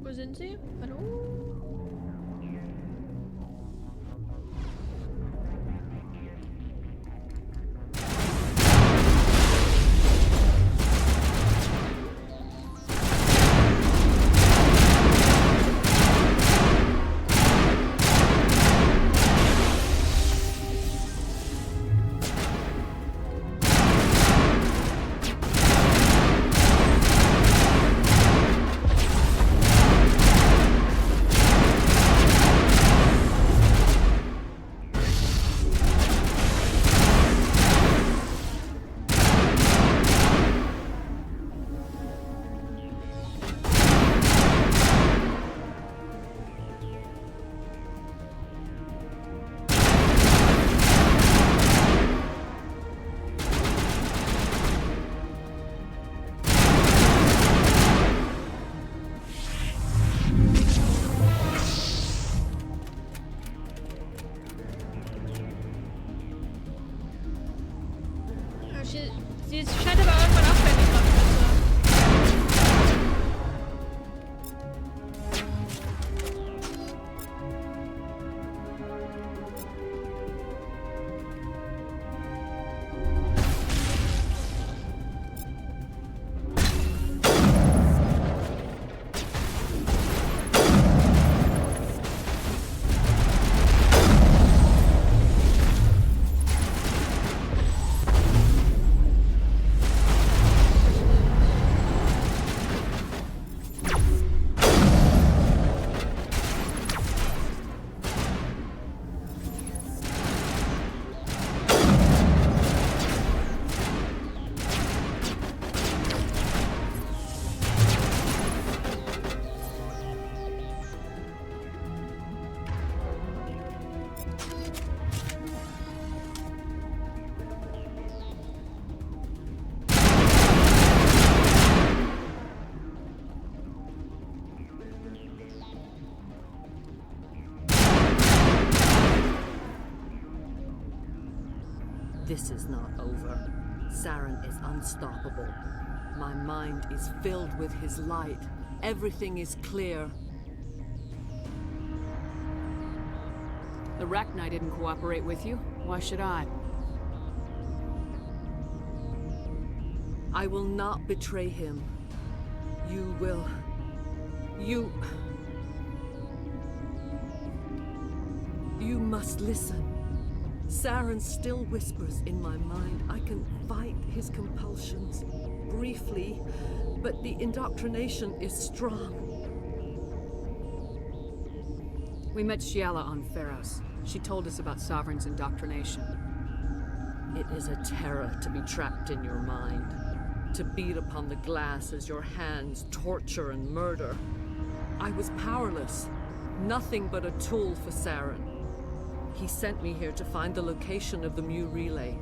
Wo sind sie? Hallo? This is not over. Saren is unstoppable. My mind is filled with his light. Everything is clear. The Rachni didn't cooperate with you. Why should I? I will not betray him. You will... You must listen. Saren still whispers in my mind. I can fight his compulsions, briefly, but the indoctrination is strong. We met Shiala on Pharos. She told us about Sovereign's indoctrination. It is a terror to be trapped in your mind, to beat upon the glass as your hands torture and murder. I was powerless, nothing but a tool for Saren. He sent me here to find the location of the Mu relay.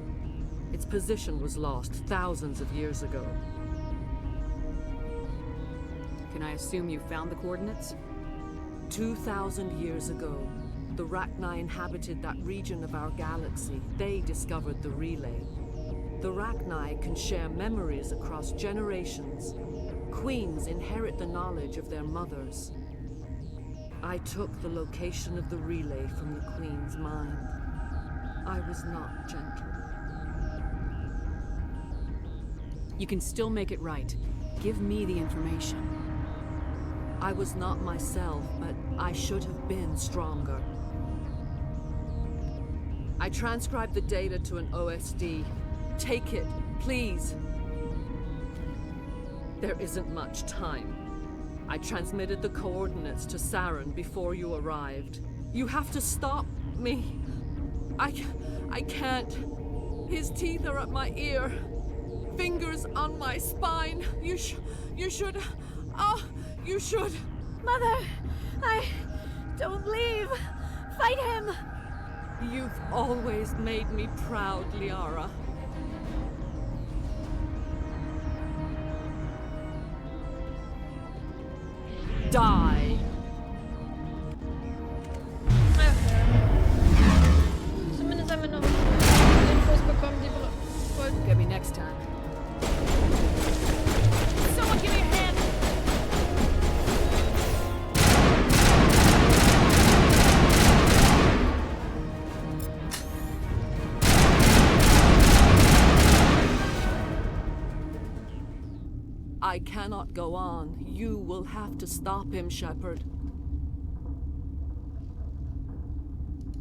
Its position was lost thousands of years ago. Can I assume you found the coordinates? 2,000 years ago, the Rachni inhabited that region of our galaxy. They discovered the relay. The Rachni can share memories across generations. Queens inherit the knowledge of their mothers. I took the location of the relay from the Queen's mind. I was not gentle. You can still make it right. Give me the information. I was not myself, but I should have been stronger. I transcribed the data to an OSD. Take it, please. There isn't much time. I transmitted the coordinates to Saren before you arrived. You have to stop me. I can't. His teeth are at my ear. Fingers on my spine. You should... Oh, you should... Mother! Don't leave! Fight him! You've always made me proud, Liara. Die! Zumindest haben wir noch Infos bekommen, die wir wollten. Get me next time. Someone give me a hand! I cannot go on. You will have to stop him, Shepard.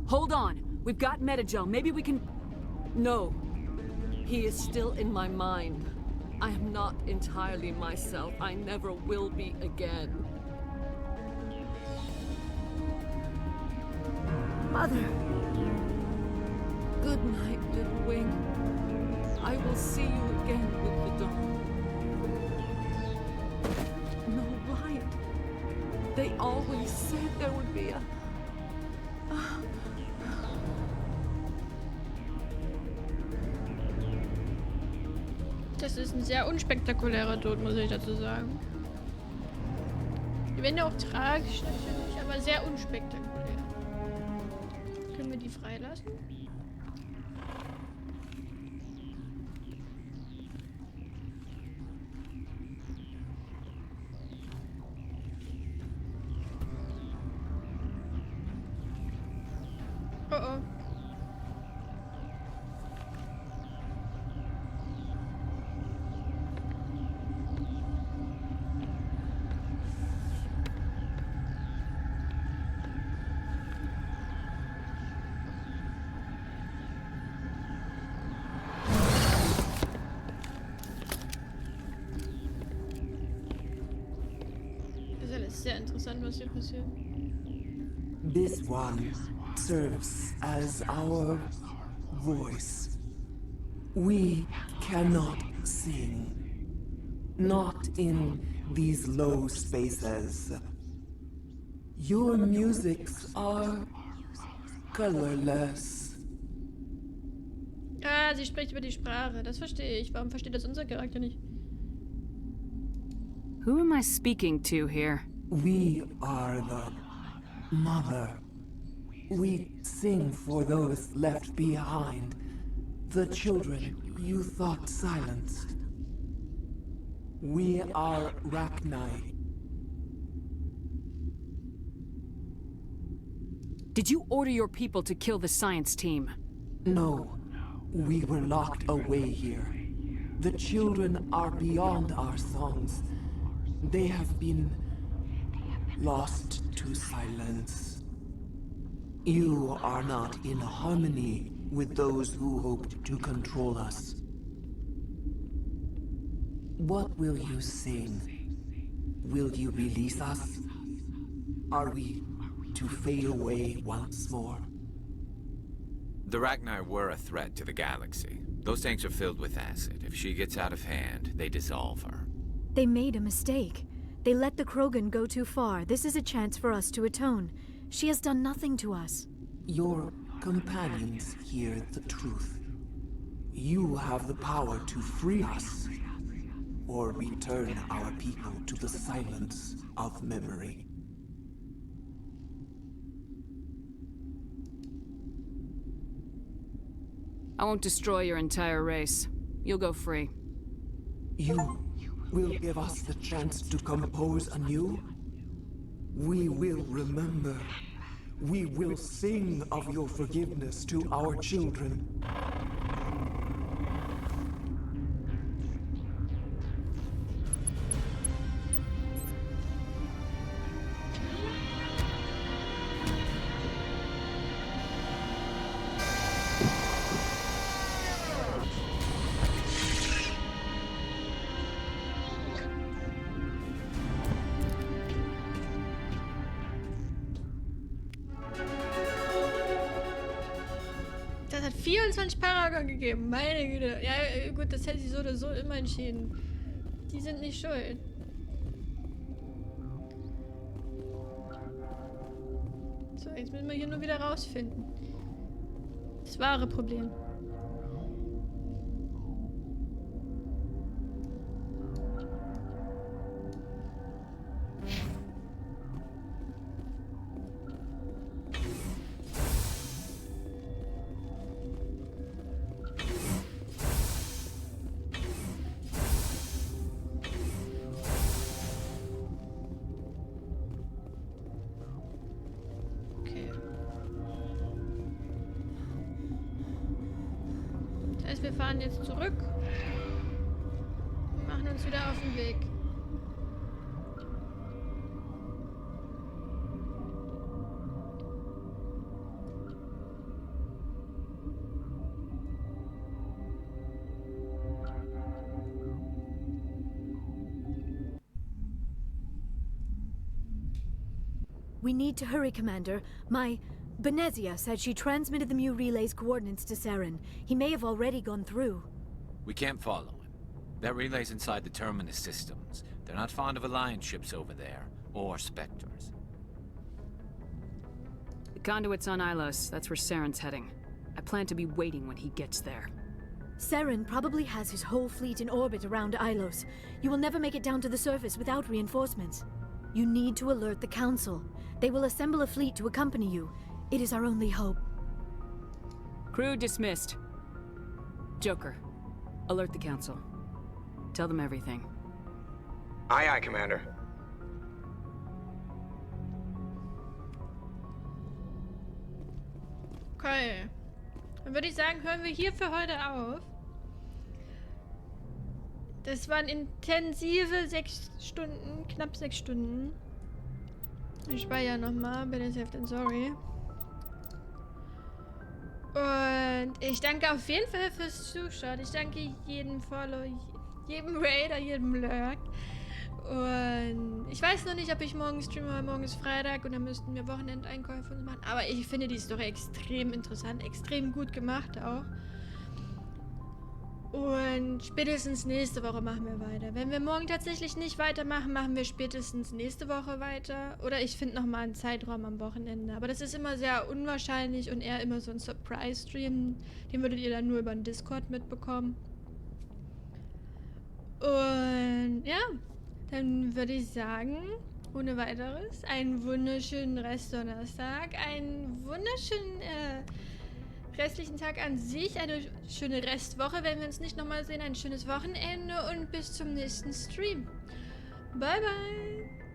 Hold on! We've got Metagel. Maybe we can... No. He is still in my mind. I am not entirely myself. I never will be again. Mother! Good night, little wing. I will see you again with the dawn. No light. They always said there would be a... Das ist ein sehr unspektakulärer Tod, muss ich dazu sagen. Wenn auch tragisch natürlich, aber sehr unspektakulär. Können wir die freilassen? Oh oh. Das ist alles sehr interessant, was hier passiert. This one serves as our voice. We cannot sing. Not in these low spaces. Your musics are colorless. Ah, sie spricht über die Sprache. Das verstehe ich. Warum versteht das unser Charakter nicht? Who am I speaking to here? We are the mother. We sing for those left behind. The children you thought silenced. We are Rachni. Did you order your people to kill the science team? No, we were locked away here. The children are beyond our songs. They have been lost to silence. You are not in harmony with those who hoped to control us. What will you sing? Will you release us? Are we to fade away once more? The Rachni were a threat to the galaxy. Those tanks are filled with acid. If she gets out of hand, they dissolve her. They made a mistake. They let the Krogan go too far. This is a chance for us to atone. She has done nothing to us. Your companions hear the truth. You have the power to free us, or return our people to the silence of memory. I won't destroy your entire race. You'll go free. You will give us the chance to compose anew? We will remember. We will sing of your forgiveness to our children. Das hat 24 Paragon gegeben, meine Güte. Ja, gut, das hätte sie so oder so immer entschieden. Die sind nicht schuld. So, jetzt müssen wir hier nur wieder rausfinden. Das wahre Problem. Wir fahren jetzt zurück und machen uns wieder auf den Weg. We need to hurry, Commander. Benezia said she transmitted the Mu relay's coordinates to Saren. He may have already gone through. We can't follow him. That relay's inside the Terminus systems. They're not fond of Alliance ships over there, or Spectres. The conduit's on Ilos. That's where Saren's heading. I plan to be waiting when he gets there. Saren probably has his whole fleet in orbit around Ilos. You will never make it down to the surface without reinforcements. You need to alert the Council. They will assemble a fleet to accompany you. It is our only hope. Crew dismissed. Joker, alert the Council. Tell them everything. Aye, aye, Commander. Okay. Dann würde ich sagen, hören wir hier für heute auf. Das waren intensive 6 Stunden, knapp 6 Stunden. Ich speichere nochmal, bitte safe and sorry. Und ich danke auf jeden Fall fürs Zuschauen. Ich danke jedem Follow, jedem Raider, jedem Lurk. Und ich weiß noch nicht, ob ich morgen streame, weil morgen ist Freitag und dann müssten wir Wochenendeinkäufe machen. Aber ich finde die Story extrem interessant, extrem gut gemacht auch. Und spätestens nächste Woche machen wir weiter. Wenn wir morgen tatsächlich nicht weitermachen, machen wir spätestens nächste Woche weiter. Oder ich finde nochmal einen Zeitraum am Wochenende. Aber das ist immer sehr unwahrscheinlich und eher immer so ein Surprise-Stream. Den würdet ihr dann nur über den Discord mitbekommen. Und ja, dann würde ich sagen, ohne weiteres, einen wunderschönen Restdonnerstag, einen wunderschönen restlichen Tag an sich, eine schöne Restwoche, wenn wir uns nicht nochmal sehen, ein schönes Wochenende und bis zum nächsten Stream. Bye, bye!